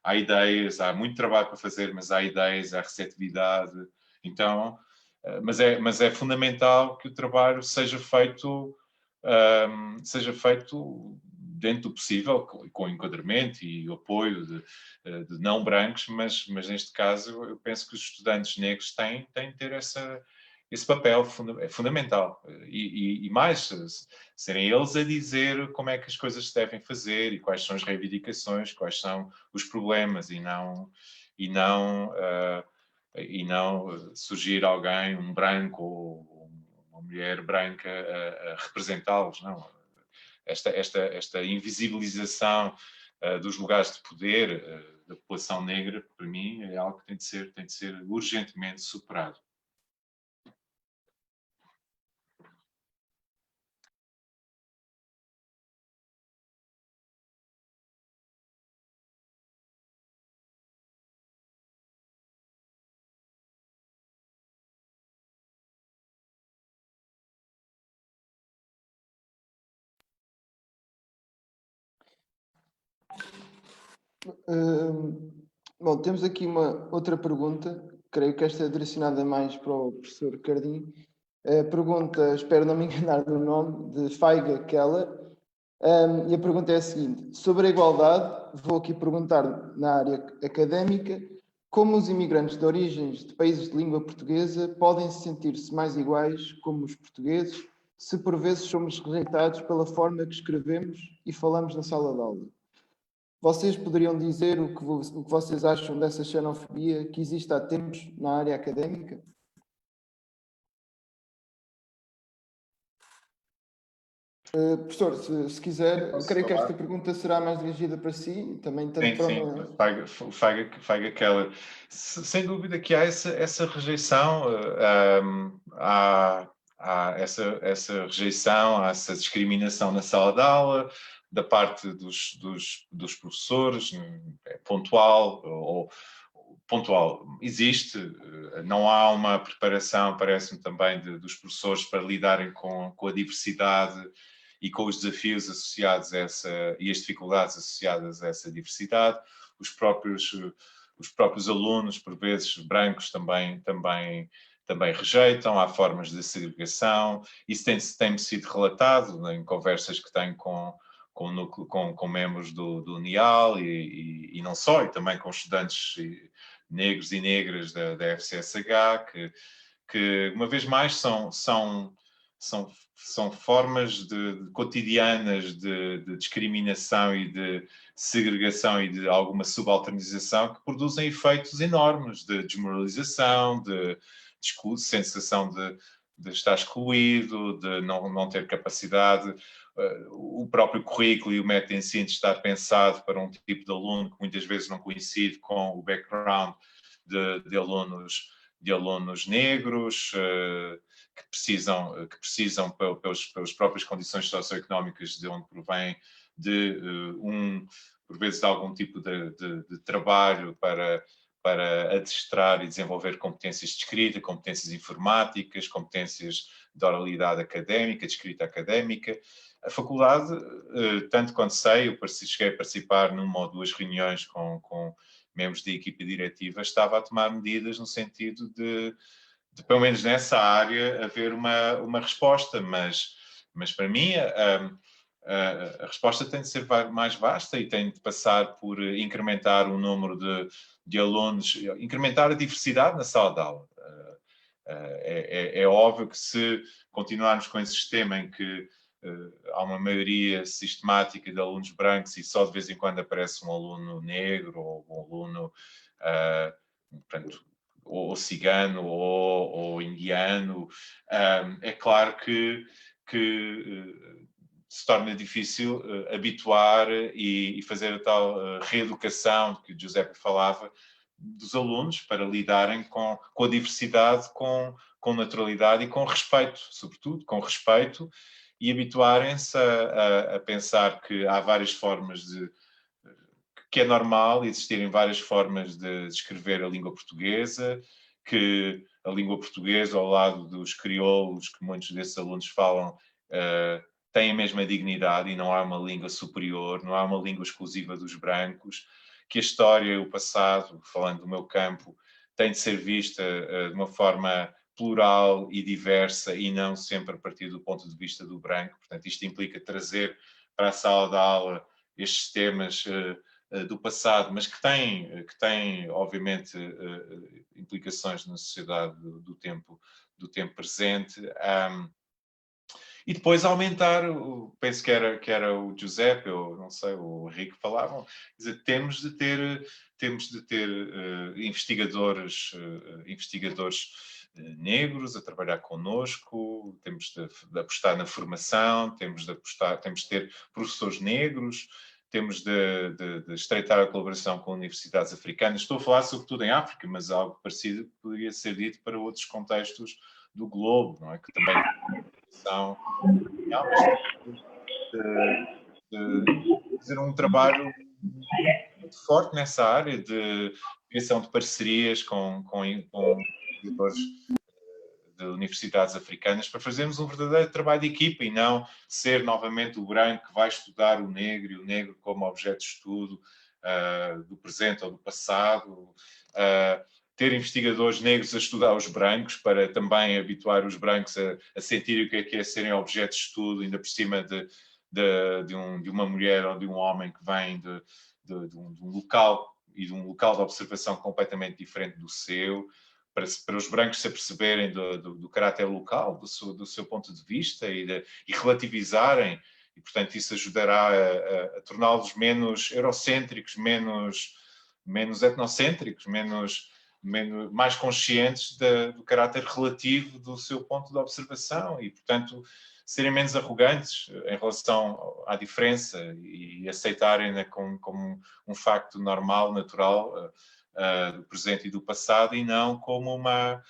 há ideias, há muito trabalho para fazer, mas há ideias, há receptividade. Então, mas é fundamental que o trabalho seja feito dentro do possível, com enquadramento e apoio de não brancos, mas neste caso eu penso que os estudantes negros têm de ter esse papel é fundamental. E mais, serem eles a dizer como é que as coisas se devem fazer e quais são as reivindicações, quais são os problemas, e não surgir alguém, um branco ou uma mulher branca a representá-los, não. Esta invisibilização dos lugares de poder da população negra, para mim, é algo que tem de ser urgentemente superado. Bom, temos aqui uma outra pergunta, creio que esta é direcionada mais para o professor Cardim. A pergunta, espero não me enganar no nome, de Faiga Keller, e a pergunta é a seguinte: sobre a igualdade, vou aqui perguntar na área académica, como os imigrantes de origens de países de língua portuguesa podem sentir-se mais iguais como os portugueses, se por vezes somos rejeitados pela forma que escrevemos e falamos na sala de aula? Vocês poderiam dizer o que vocês acham dessa xenofobia que existe há tempos na área académica? Professor, se quiser, creio que esta pergunta será mais dirigida para si, também tanto para o Faiga Keller. Sem dúvida que há essa rejeição, há essa rejeição, há essa discriminação na sala de aula, da parte dos professores, é pontual, existe, não há uma preparação, parece-me também, dos professores para lidarem com a diversidade e com os desafios associados a e as dificuldades associadas a essa diversidade. Os próprios alunos, por vezes brancos, também rejeitam, há formas de segregação. Isso tem sido relatado em conversas que tenho com membros do UNIAL e não só, e também com estudantes negros e negras da FCSH, que uma vez mais são formas cotidianas de discriminação e de segregação e de alguma subalternização que produzem efeitos enormes de desmoralização, de sensação de estar excluído, de não ter capacidade. O próprio currículo e o método de ensino estar pensado para um tipo de aluno que muitas vezes não coincide com o background de alunos negros, que precisam pelas próprias condições socioeconómicas de onde provém, por vezes, de algum tipo de trabalho para adestrar e desenvolver competências de escrita, competências informáticas, competências de oralidade académica, de escrita académica. A faculdade, tanto quanto sei, eu cheguei a participar numa ou duas reuniões com membros da equipa diretiva, estava a tomar medidas no sentido de pelo menos nessa área, haver uma resposta, mas para mim a resposta tem de ser mais vasta e tem de passar por incrementar o número de alunos, incrementar a diversidade na sala de aula. É óbvio que se continuarmos com esse sistema em que há uma maioria sistemática de alunos brancos e só de vez em quando aparece um aluno negro ou um aluno, portanto, ou cigano ou indiano, é claro que se torna difícil habituar e fazer a tal reeducação que o Giuseppe falava dos alunos para lidarem com a diversidade com naturalidade e com respeito, sobretudo com respeito, e habituarem-se a pensar que há várias formas que é normal existirem várias formas de escrever a língua portuguesa, que a língua portuguesa, ao lado dos crioulos que muitos desses alunos falam, tem a mesma dignidade e não há uma língua superior, não há uma língua exclusiva dos brancos, que a história e o passado, falando do meu campo, tem de ser vista de uma forma plural e diversa e não sempre a partir do ponto de vista do branco. Portanto, isto implica trazer para a sala de aula estes temas do passado, mas que têm obviamente, implicações na sociedade do tempo presente. E depois aumentar, penso que era o Giuseppe, ou não sei, o Henrique falavam, quer dizer, temos de ter investigadores negros a trabalhar connosco, temos de apostar na formação, temos de ter professores negros, temos de estreitar a colaboração com universidades africanas. Estou a falar sobretudo em África, mas algo parecido poderia ser dito para outros contextos do globo, não é? Que também são de fazer um trabalho muito forte nessa área de criação de parcerias com investigadores de universidades africanas para fazermos um verdadeiro trabalho de equipa e não ser novamente o branco que vai estudar o negro e o negro como objeto de estudo do presente ou do passado. Ter investigadores negros a estudar os brancos para também habituar os brancos a sentir o que é serem objetos de estudo, ainda por cima de uma mulher ou de um homem que vem de um local e de um local de observação completamente diferente do seu, para os brancos se aperceberem do caráter local, do seu ponto de vista e relativizarem, e portanto isso ajudará a torná-los menos eurocêntricos, menos etnocêntricos, mais conscientes do caráter relativo do seu ponto de observação e, portanto, serem menos arrogantes em relação à diferença e aceitarem-na como um facto normal, natural do presente e do passado e não como uma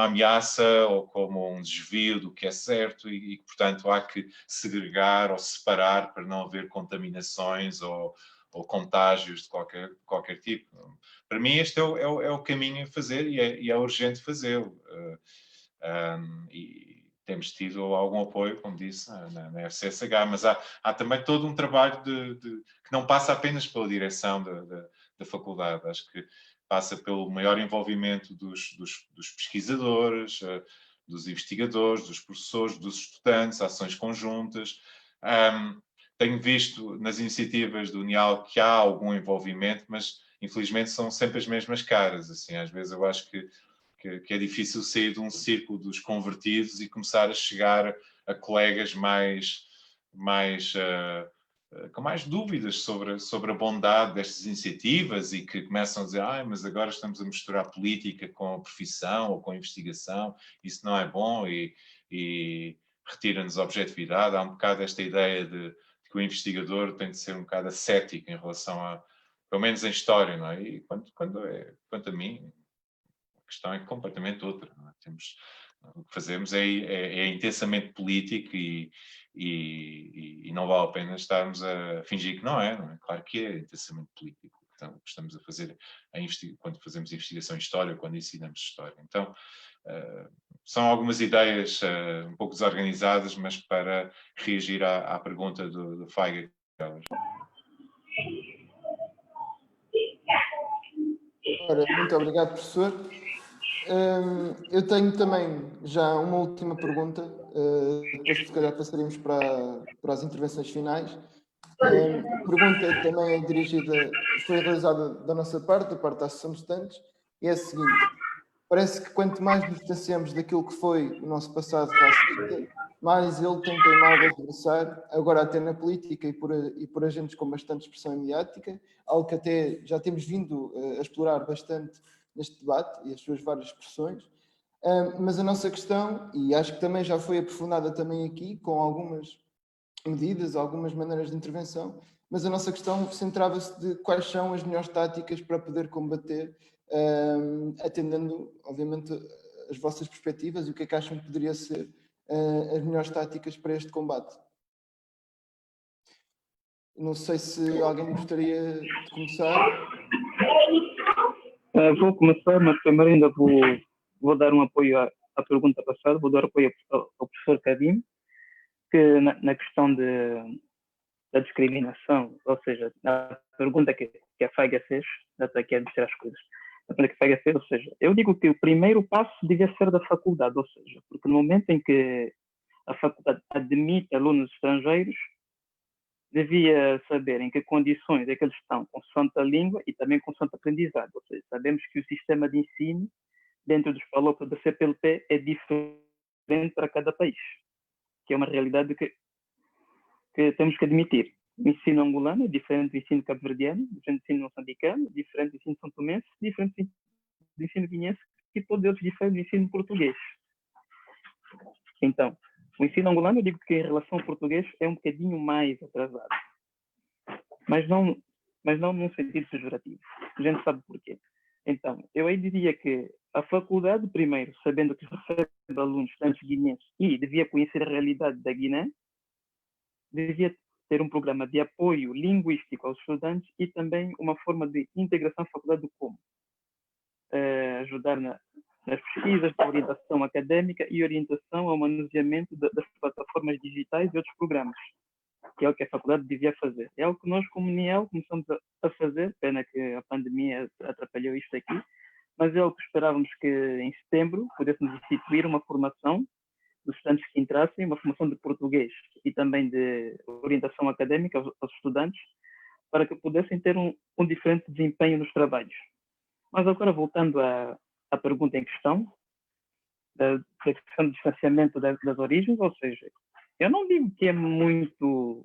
ameaça ou como um desvio do que é certo e portanto, há que segregar ou separar para não haver contaminações ou contágios de qualquer tipo. Para mim, este é o caminho a fazer e é urgente fazê-lo. E temos tido algum apoio, como disse, na FCSH, mas há também todo um trabalho que não passa apenas pela direção da faculdade. Acho que passa pelo maior envolvimento dos pesquisadores, dos investigadores, dos professores, dos estudantes, ações conjuntas. Tenho visto nas iniciativas do UNIAL que há algum envolvimento, mas infelizmente são sempre as mesmas caras. Assim, às vezes eu acho que é difícil sair de um círculo dos convertidos e começar a chegar a colegas com mais dúvidas sobre a bondade destas iniciativas e que começam a dizer, mas agora estamos a misturar política com a profissão ou com a investigação, isso não é bom e retira-nos a objetividade. Há um bocado esta ideia de que o investigador tem de ser um bocado ascético em relação a, pelo menos em história, não é? E quanto a mim, a questão é completamente outra. Não é? O que fazemos é intensamente político e não vale a pena estarmos a fingir que não é, não é? Claro que é intensamente político. Então, o que estamos a fazer quando fazemos investigação em história, quando ensinamos história. Então, são algumas ideias um pouco desorganizadas, mas para reagir à pergunta do Feiga. Ora, muito obrigado, professor. Eu tenho também já uma última pergunta, depois se calhar passaremos para as intervenções finais. A pergunta também é dirigida, foi realizada da nossa parte, da parte da Associação de Estudantes, e é a seguinte: parece que quanto mais nos distanciamos daquilo que foi o nosso passado racista, mais ele tem teimado a regressar, agora até na política e por agentes com bastante expressão mediática, algo que até já temos vindo a explorar bastante neste debate e as suas várias expressões. Mas a nossa questão, e acho que também já foi aprofundada também aqui, com algumas medidas, algumas maneiras de intervenção, mas a nossa questão centrava-se de quais são as melhores táticas para poder combater, atendendo, obviamente, as vossas perspectivas e o que é que acham que poderia ser as melhores táticas para este combate. Não sei se alguém gostaria de começar. Vou começar, mas primeiro ainda vou dar um apoio à pergunta passada, vou dar apoio ao professor Kadim, que na questão da discriminação, ou seja, na pergunta que a Feiga fez, já estou aqui a dizer as coisas, a pergunta que a Feiga fez, ou seja, eu digo que o primeiro passo devia ser da faculdade, ou seja, porque no momento em que a faculdade admite alunos estrangeiros, devia saber em que condições é que eles estão com santa língua e também com santa aprendizado, ou seja, sabemos que o sistema de ensino dentro dos palopes da CPLP é diferente para cada país, que é uma realidade que temos que admitir. O ensino angolano é diferente do ensino cabo-verdiano, diferente do ensino moçambicano, diferente do ensino são-tomense, diferente do ensino guinense, e todos eles diferentes do ensino português. Então, o ensino angolano, eu digo que em relação ao português é um bocadinho mais atrasado. Mas não num sentido pejorativo. A gente sabe porquê. Então, eu aí diria que a faculdade, primeiro, sabendo que recebe alunos estudantes guineenses e devia conhecer a realidade da Guiné, devia ter um programa de apoio linguístico aos estudantes e também uma forma de integração à faculdade do como ajudar nas pesquisas, de orientação académica e orientação ao manuseamento das plataformas digitais e outros programas, que é o que a faculdade devia fazer. É algo que nós, como NIEL, começamos a fazer, pena que a pandemia atrapalhou isto aqui, mas é algo que esperávamos que em setembro pudéssemos instituir uma formação dos estudantes que entrassem, uma formação de português e também de orientação académica aos estudantes, para que pudessem ter um diferente desempenho nos trabalhos. Mas agora, voltando à pergunta em questão, da questão do distanciamento das origens, ou seja, eu não digo que é muito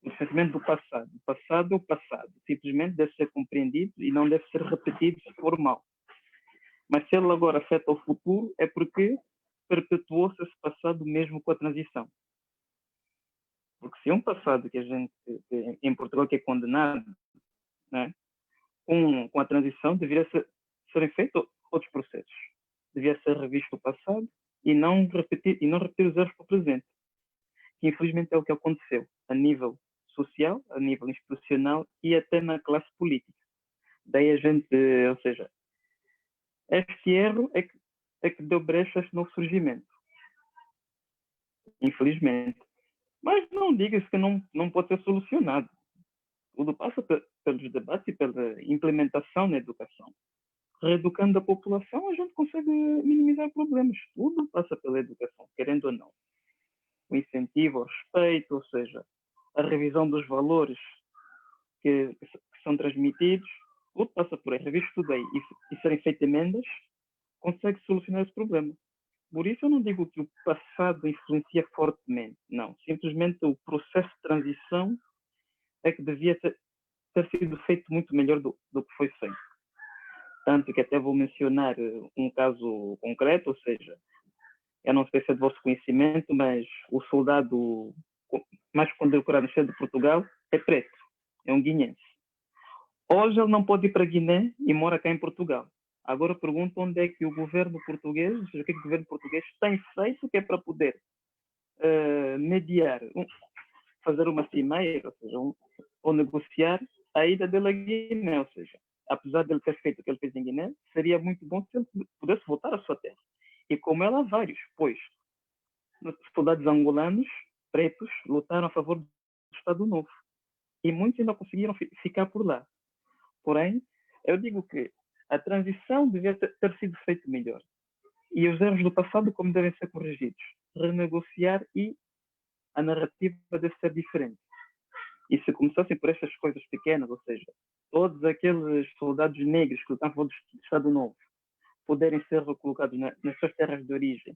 o distanciamento do passado. O passado é o passado. Simplesmente deve ser compreendido e não deve ser repetido se for mal. Mas se ele agora afeta o futuro, é porque perpetuou-se esse passado mesmo com a transição. Porque se é um passado que a gente, em Portugal, que é condenado, né, com a transição, deveria serem feitos outros processos. Devia ser revisto o passado e não repetir os erros para o presente. Que infelizmente é o que aconteceu a nível social, a nível institucional e até na classe política. Daí a gente, ou seja, este erro é que deu brecha a este novo surgimento. infelizmente. Mas não diga-se que não pode ser solucionado. Tudo passa pelos debates e pela implementação na educação. Reeducando a população, a gente consegue minimizar problemas. Tudo passa pela educação, querendo ou não. O incentivo ao respeito, ou seja, a revisão dos valores que são transmitidos, tudo passa por aí. Revisto tudo aí e serem feitas emendas, consegue solucionar esse problema. Por isso eu não digo que o passado influencia fortemente, não. Simplesmente o processo de transição é que devia ter sido feito muito melhor do que foi feito. Tanto que até vou mencionar um caso concreto, ou seja, eu não sei se é de vosso conhecimento, mas o soldado mais condecorado de Portugal é preto, é um guinense. Hoje ele não pode ir para Guiné e mora cá em Portugal. Agora pergunto onde é que o governo português, o que é que o governo português tem feito que é para poder mediar, fazer uma cimeira, ou seja, ou negociar a ida dele a Guiné, ou seja, apesar de ele ter feito o que ele fez em Guiné, seria muito bom se ele pudesse voltar à sua terra. E como ela há vários, pois soldados angolanos, pretos, lutaram a favor do Estado Novo. E muitos ainda conseguiram ficar por lá. Porém, eu digo que a transição devia ter sido feita melhor. E os erros do passado como devem ser corrigidos. Renegociar e a narrativa deve ser diferente. E se começassem por estas coisas pequenas, ou seja, todos aqueles soldados negros que lutavam a favor do Estado Novo poderem ser recolocados nas suas terras de origem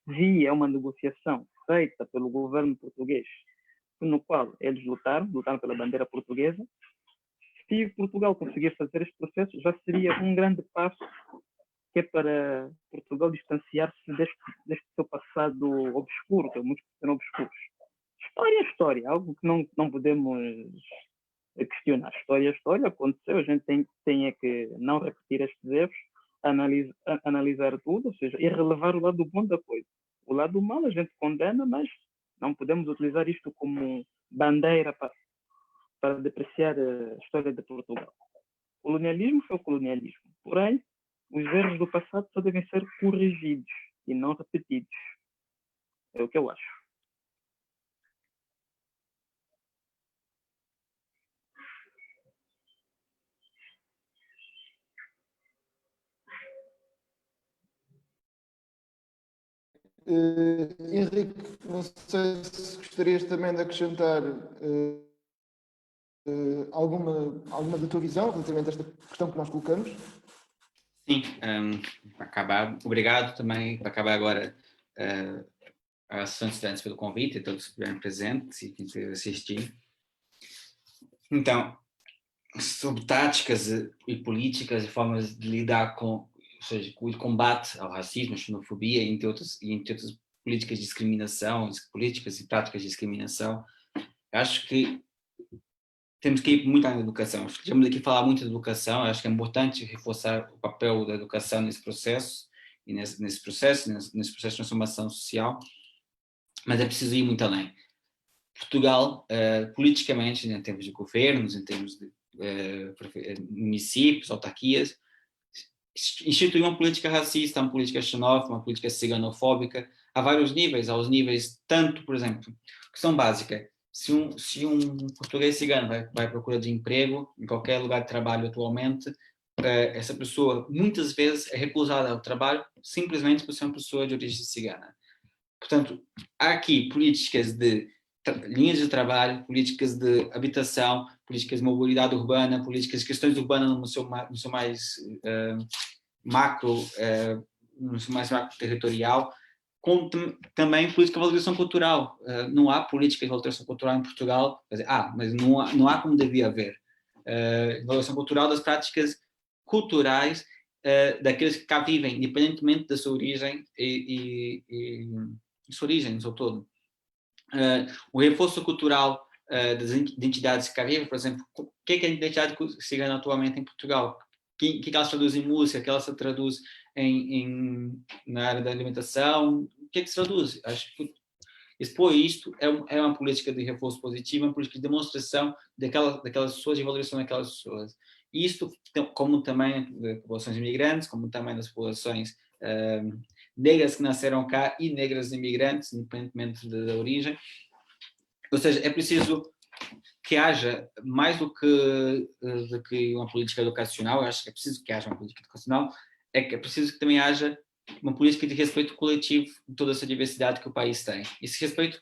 via uma negociação feita pelo governo português, no qual eles lutaram pela bandeira portuguesa. Se Portugal conseguir fazer este processo, já seria um grande passo que é para Portugal distanciar-se deste seu passado obscuro, que muitos consideram obscuros. História é história, algo que não podemos questionar. História é história, aconteceu, a gente tem é que não repetir estes erros, analisar tudo, ou seja, e relevar o lado bom da coisa. O lado mal a gente condena, mas não podemos utilizar isto como bandeira para depreciar a história de Portugal. O colonialismo foi o colonialismo, porém, os erros do passado só devem ser corrigidos e não repetidos. É o que eu acho. Henrique, não sei se gostarias também de acrescentar alguma da tua visão relativamente a esta questão que nós colocamos. Sim, para acabar, obrigado também, para acabar agora, a Associação de Estudantes pelo convite, a todos que estiverem presentes e que estiverem assistindo. Então, sobre táticas e políticas e formas de lidar com, ou seja, com o combate ao racismo, à xenofobia e entre outras políticas de discriminação, políticas e práticas de discriminação, acho que temos que ir muito à educação. Estamos aqui a falar muito de educação, acho que é importante reforçar o papel da educação nesse processo, e nesse processo de transformação social, mas é preciso ir muito além. Portugal, politicamente, em termos de governos, em termos de municípios, autarquias, instituiu uma política racista, uma política xenófoba, uma política ciganofóbica, a vários níveis, aos níveis tanto, por exemplo, questão básica, se um português cigano vai à procura de emprego em qualquer lugar de trabalho atualmente, essa pessoa muitas vezes é recusada ao trabalho simplesmente por ser uma pessoa de origem cigana. Portanto, há aqui políticas de linhas de trabalho, políticas de habitação, políticas de mobilidade urbana, políticas de questões urbanas no seu mais macro, no seu mais macro territorial, com também política de valorização cultural. Não há política de valorização cultural em Portugal, mas não há como devia haver. Valorização cultural das práticas culturais daqueles que cá vivem, independentemente da sua origem e sua origem, no seu todo. O reforço cultural das identidades que cá vivem, por exemplo, o que é a identidade cigana atualmente em Portugal? Que ela se traduz em música, que ela se traduz na área da alimentação, o que é que se traduz? Acho que expor isto é uma política de reforço positivo, uma política de demonstração daquelas pessoas e valorização daquelas pessoas. E isto, como também das populações imigrantes, como também das populações negras que nasceram cá e negras imigrantes, independentemente da origem. Ou seja, é preciso que haja, mais do que uma política educacional, eu acho que é preciso que haja uma política educacional, é que é preciso que também haja uma política de respeito coletivo de toda essa diversidade que o país tem. Esse respeito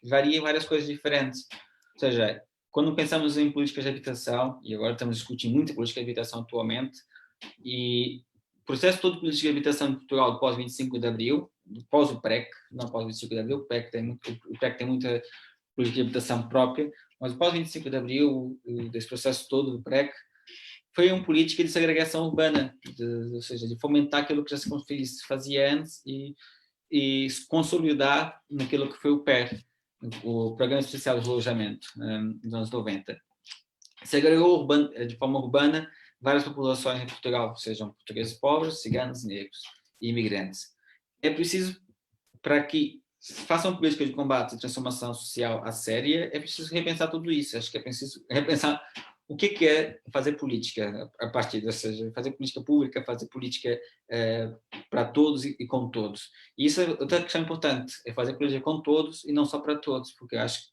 varia em várias coisas diferentes. Ou seja, quando pensamos em políticas de habitação, e agora estamos discutindo muito a política de habitação atualmente, e o processo todo de política de habitação em Portugal pós 25 de Abril, pós o PREC, não pós 25 de Abril, o PREC tem muita política de habitação própria, mas pós 25 de Abril, desse processo todo do PREC, foi uma política de segregação urbana, ou seja, de fomentar aquilo que já se fazia antes e se consolidar naquilo que foi o PER, o Programa Especial de Alojamento, nos anos 90. Segregou de forma urbana várias populações em Portugal, sejam portugueses pobres, ciganos, negros e imigrantes. É preciso, para que se faça uma política de combate e transformação social a séria, é preciso repensar tudo isso. Acho que é preciso repensar o que é fazer política a partir, ou seja, fazer política pública, fazer política para todos e com todos. E isso é outra questão importante, é fazer política com todos e não só para todos, porque eu acho que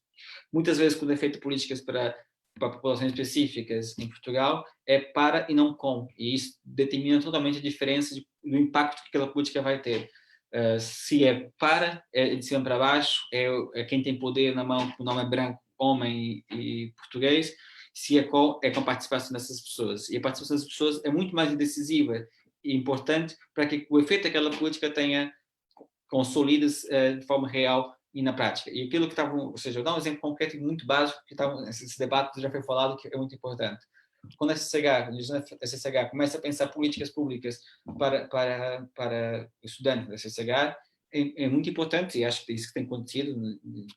muitas vezes quando é feito políticas para populações específicas em Portugal, é para e não com, e isso determina totalmente a diferença do impacto que aquela política vai ter. Se é para, é de cima para baixo, é quem tem poder na mão, o nome é branco, homem e português, se é com a participação dessas pessoas. E a participação dessas pessoas é muito mais decisiva e importante para que o efeito daquela política tenha consolidas de forma real e na prática. E aquilo que estavam, ou seja, eu vou dar um exemplo concreto e muito básico, que esse debate já foi falado, que é muito importante. Quando a SCH começa a pensar políticas públicas para estudantes da SCH, é muito importante, e acho que é isso que tem acontecido,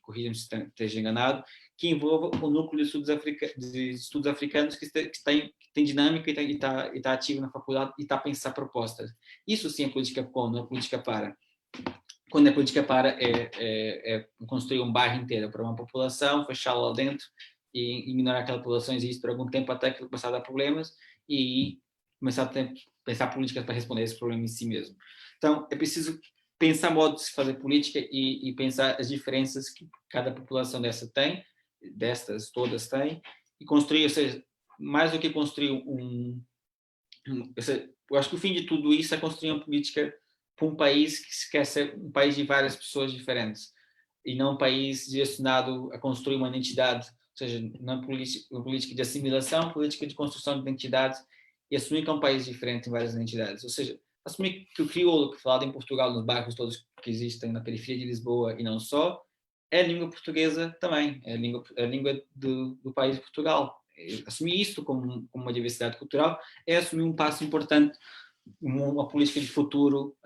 corrija-me se esteja enganado, que envolva o núcleo de estudos africanos que tem dinâmica e está ativo na faculdade e está a pensar propostas. Isso sim é política com, não é política para. Quando é política para, é construir um bairro inteiro para uma população, fechá-la lá dentro e ignorar aquela população existe por algum tempo até que começar a dar problemas e começar a pensar políticas para responder esse problema em si mesmo. Então, é preciso pensar modo de se fazer política e pensar as diferenças que cada população destas todas tem, e construir, ou seja, mais do que construir eu acho que o fim de tudo isso é construir uma política para um país que se quer ser um país de várias pessoas diferentes e não um país direcionado a construir uma identidade, ou seja, uma política de assimilação, política de construção de identidade e assumir que é um país diferente em várias identidades. Ou seja, assumir que o crioulo que é falado em Portugal, nos bairros todos que existem na periferia de Lisboa e não só, é a língua portuguesa também, é a língua do país de Portugal. Assumir isto como uma diversidade cultural é assumir um passo importante, uma política de futuro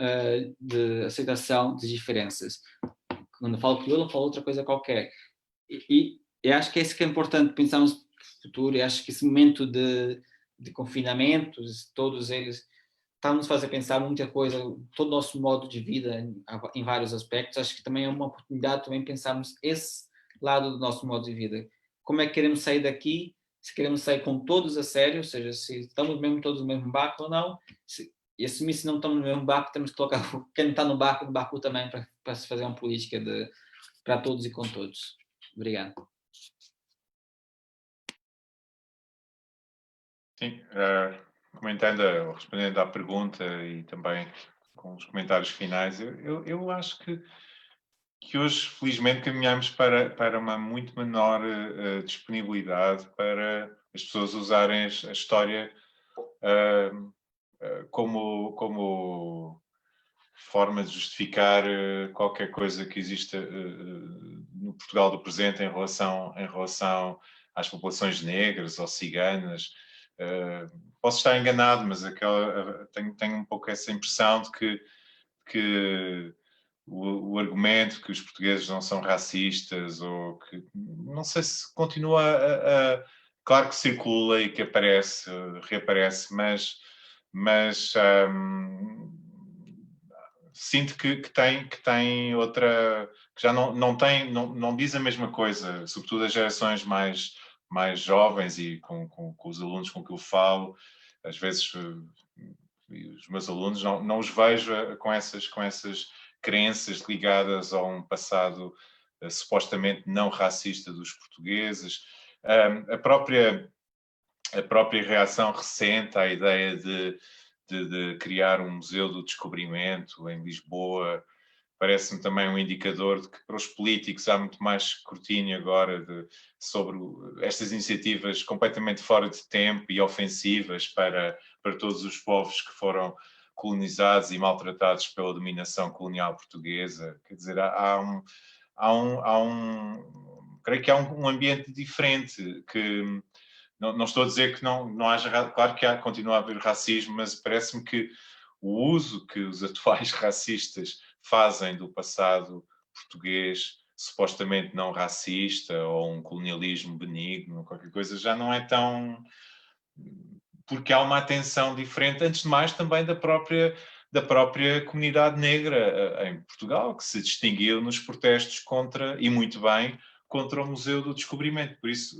de aceitação de diferenças. Quando eu falo crioulo, eu falo outra coisa qualquer. E acho que é isso que é importante, pensarmos no futuro, e acho que esse momento de confinamento, todos eles, está-nos a fazer pensar muita coisa, todo o nosso modo de vida em vários aspectos. Acho que também é uma oportunidade também pensarmos esse lado do nosso modo de vida. Como é que queremos sair daqui? Se queremos sair com todos a sério, ou seja, se estamos mesmo todos no mesmo barco ou não, e assumir se não estamos no mesmo barco, temos que colocar quem não está no barco também, para se fazer uma política para todos e com todos. Obrigado. Sim, respondendo à pergunta e também com os comentários finais, eu acho que hoje, felizmente, caminhamos para uma muito menor disponibilidade para as pessoas usarem a história como forma de justificar qualquer coisa que exista no Portugal do presente em relação às populações negras ou ciganas. Posso estar enganado, mas tenho um pouco essa impressão de que o argumento que os portugueses não são racistas, ou que não sei se continua claro que circula e que reaparece, mas sinto que tem outra, que já não diz a mesma coisa, sobretudo as gerações mais jovens e com os alunos com que eu falo, às vezes os meus alunos, não os vejo com essas crenças ligadas a um passado supostamente não racista dos portugueses. A própria reação recente à ideia de criar um museu do descobrimento em Lisboa parece-me também um indicador de que para os políticos há muito mais escrutínio agora sobre estas iniciativas completamente fora de tempo e ofensivas para todos os povos que foram colonizados e maltratados pela dominação colonial portuguesa. Quer dizer, creio que há um ambiente diferente que não estou a dizer que não haja, claro que continua a haver racismo, mas parece-me que o uso que os atuais racistas fazem do passado português supostamente não racista ou um colonialismo benigno, qualquer coisa, já não é tão... Porque há uma atenção diferente, antes de mais também da própria comunidade negra em Portugal, que se distinguiu nos protestos contra, e muito bem, contra o Museu do Descobrimento. Por isso,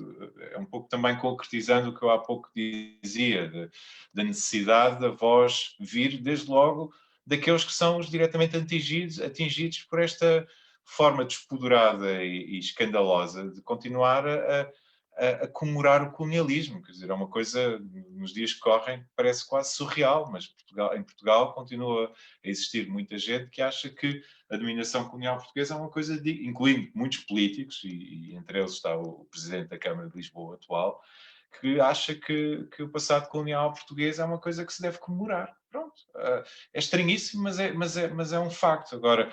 é um pouco também concretizando o que eu há pouco dizia, da necessidade da voz vir, desde logo, daqueles que são os diretamente atingidos por esta forma despoderada e escandalosa de continuar a comemorar o colonialismo. Quer dizer, é uma coisa, nos dias que correm, parece quase surreal, mas em Portugal continua a existir muita gente que acha que a dominação colonial portuguesa é uma coisa, incluindo muitos políticos, e entre eles está o Presidente da Câmara de Lisboa atual, que acha que o passado colonial português é uma coisa que se deve comemorar. Pronto. É estranhíssimo, mas é um facto. Agora,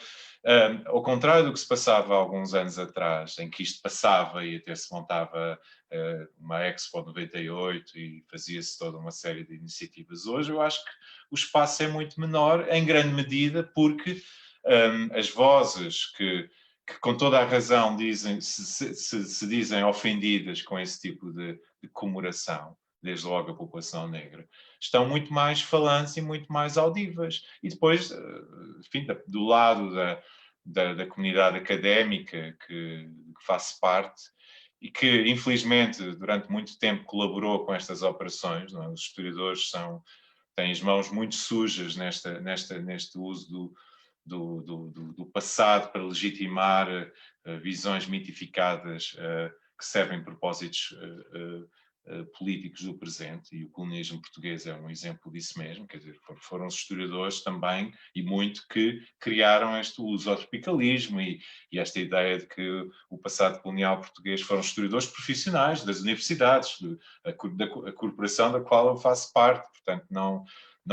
ao contrário do que se passava há alguns anos atrás, em que isto passava e até se montava uma Expo 98 e fazia-se toda uma série de iniciativas, hoje eu acho que o espaço é muito menor, em grande medida porque as vozes que com toda a razão se dizem ofendidas com esse tipo de comemoração, desde logo a população negra, estão muito mais falantes e muito mais audivas. E depois, enfim, do lado da comunidade académica que faço parte e que, infelizmente, durante muito tempo colaborou com estas operações, não é? Os historiadores têm as mãos muito sujas neste uso do passado para legitimar visões mitificadas que servem propósitos políticos do presente, e o colonialismo português é um exemplo disso mesmo. Quer dizer, foram os historiadores também, e muito, que criaram este uso ao tropicalismo e esta ideia de que o passado colonial português foram historiadores profissionais das universidades, a corporação da qual eu faço parte. Portanto, não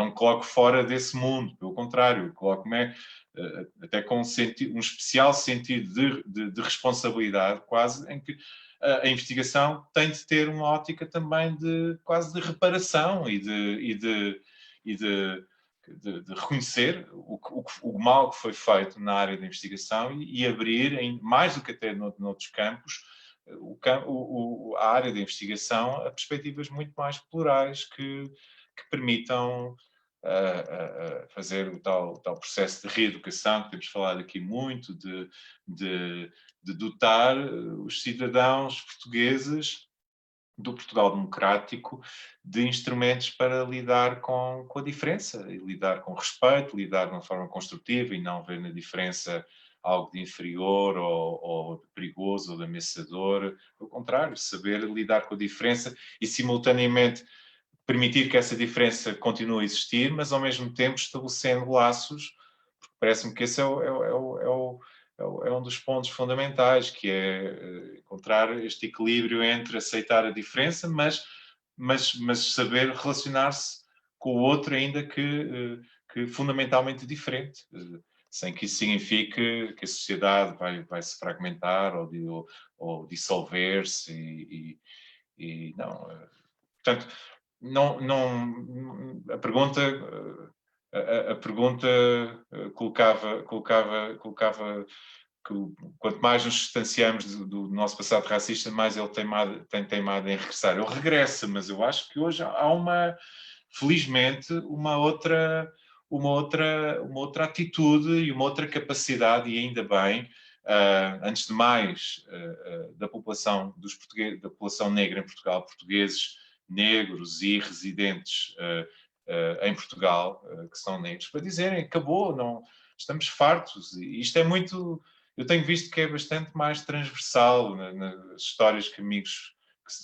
me coloco fora desse mundo, pelo contrário, coloco-me até com um especial sentido de responsabilidade, quase, em que a investigação tem de ter uma ótica também quase de reparação e de reconhecer o mal que foi feito na área da investigação e abrir, mais do que até noutros campos, a área da investigação a perspectivas muito mais plurais que permitam fazer o tal processo de reeducação que temos falado aqui muito, de dotar os cidadãos portugueses do Portugal democrático de instrumentos para lidar com a diferença, e lidar com respeito, lidar de uma forma construtiva e não ver na diferença algo de inferior ou de perigoso ou de ameaçador. Pelo contrário, saber lidar com a diferença e, simultaneamente, permitir que essa diferença continue a existir, mas ao mesmo tempo estabelecendo laços, porque parece-me que esse é um dos pontos fundamentais, que é encontrar este equilíbrio entre aceitar a diferença, mas saber relacionar-se com o outro, ainda que fundamentalmente diferente, sem que isso signifique que a sociedade vai se fragmentar ou dissolver-se e não. Portanto, a pergunta colocava que quanto mais nos distanciamos do nosso passado racista, mais ele tem teimado em regressar. Ele regressa, mas eu acho que hoje há felizmente, uma outra atitude e uma outra capacidade, e ainda bem, antes de mais, da população da população negra em Portugal, portugueses negros e residentes em Portugal, que são negros, para dizerem acabou, não, estamos fartos. E isto é muito... Eu tenho visto que é bastante mais transversal nas histórias que amigos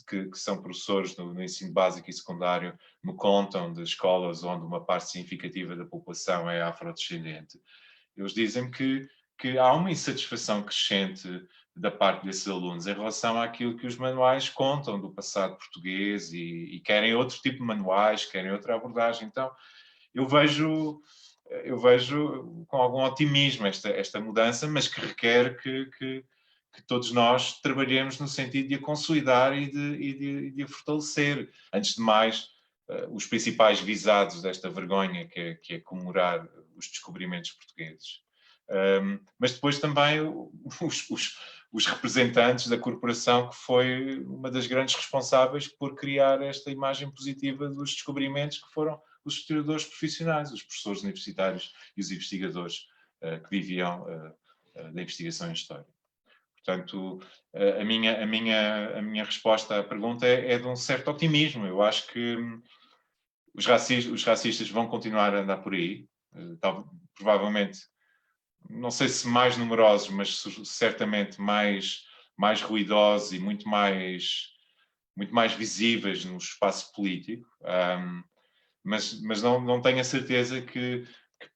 que são professores no ensino básico e secundário me contam de escolas onde uma parte significativa da população é afrodescendente. Eles dizem que há uma insatisfação crescente da parte desses alunos em relação àquilo que os manuais contam do passado português e querem outro tipo de manuais, querem outra abordagem. Então, eu vejo com algum otimismo esta mudança, mas que requer que todos nós trabalhemos no sentido de a consolidar e de a fortalecer. Antes de mais, os principais visados desta vergonha, que é comemorar os descobrimentos portugueses. Mas depois também os representantes da corporação, que foi uma das grandes responsáveis por criar esta imagem positiva dos descobrimentos, que foram os historiadores profissionais, os professores universitários e os investigadores que viviam da investigação em história. Portanto, a minha resposta à pergunta é de um certo otimismo. Eu acho que os racistas vão continuar a andar por aí, provavelmente, não sei se mais numerosos, mas certamente mais ruidosos e muito mais visíveis no espaço político. Mas não tenho a certeza que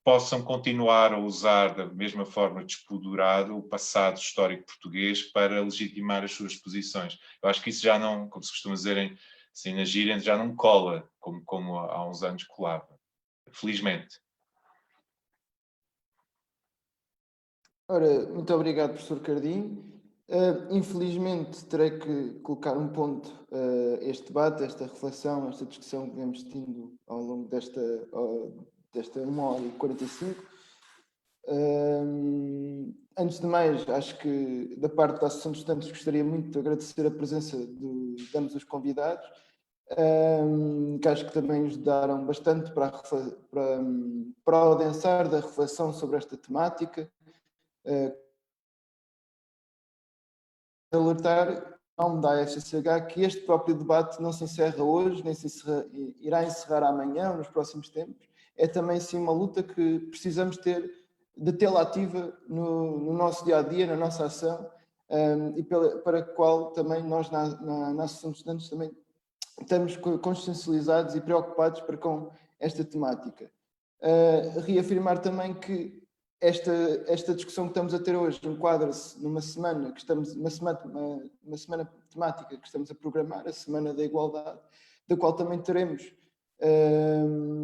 possam continuar a usar da mesma forma despudorada o passado histórico português para legitimar as suas posições. Eu acho que isso já não, como se costuma dizer assim, na gíria, já não cola como há uns anos colava. Felizmente. Ora, muito obrigado, professor Cardim. Infelizmente terei que colocar um ponto a este debate, esta reflexão, esta discussão que vemos tido ao longo desta 1h45. Antes de mais, acho que da parte da Associação de Estudantes gostaria muito de agradecer a presença de ambos os convidados, que acho que também ajudaram bastante para o adensar da reflexão sobre esta temática. Alertar, em nome da FCCH, que este próprio debate não se encerra hoje, nem irá encerrar amanhã ou nos próximos tempos. É também, sim, uma luta que precisamos de tê-la ativa no nosso dia-a-dia, na nossa ação, e para a qual também nós, na Associação de Estudantes, também estamos consciencializados e preocupados com esta temática. Reafirmar também que esta discussão que estamos a ter hoje enquadra-se numa semana uma semana temática que estamos a programar, a Semana da Igualdade, da qual também teremos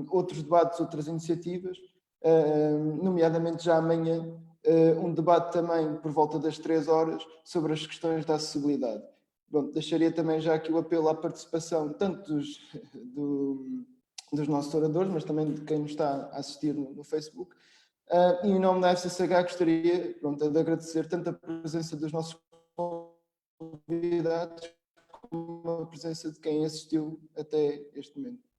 outros debates, outras iniciativas, nomeadamente já amanhã, um debate também por volta das 3 horas sobre as questões da acessibilidade. Bom, deixaria também já aqui o apelo à participação tanto dos nossos oradores, mas também de quem nos está a assistir no Facebook. E em nome da FCCH gostaria de agradecer tanto a presença dos nossos convidados como a presença de quem assistiu até este momento.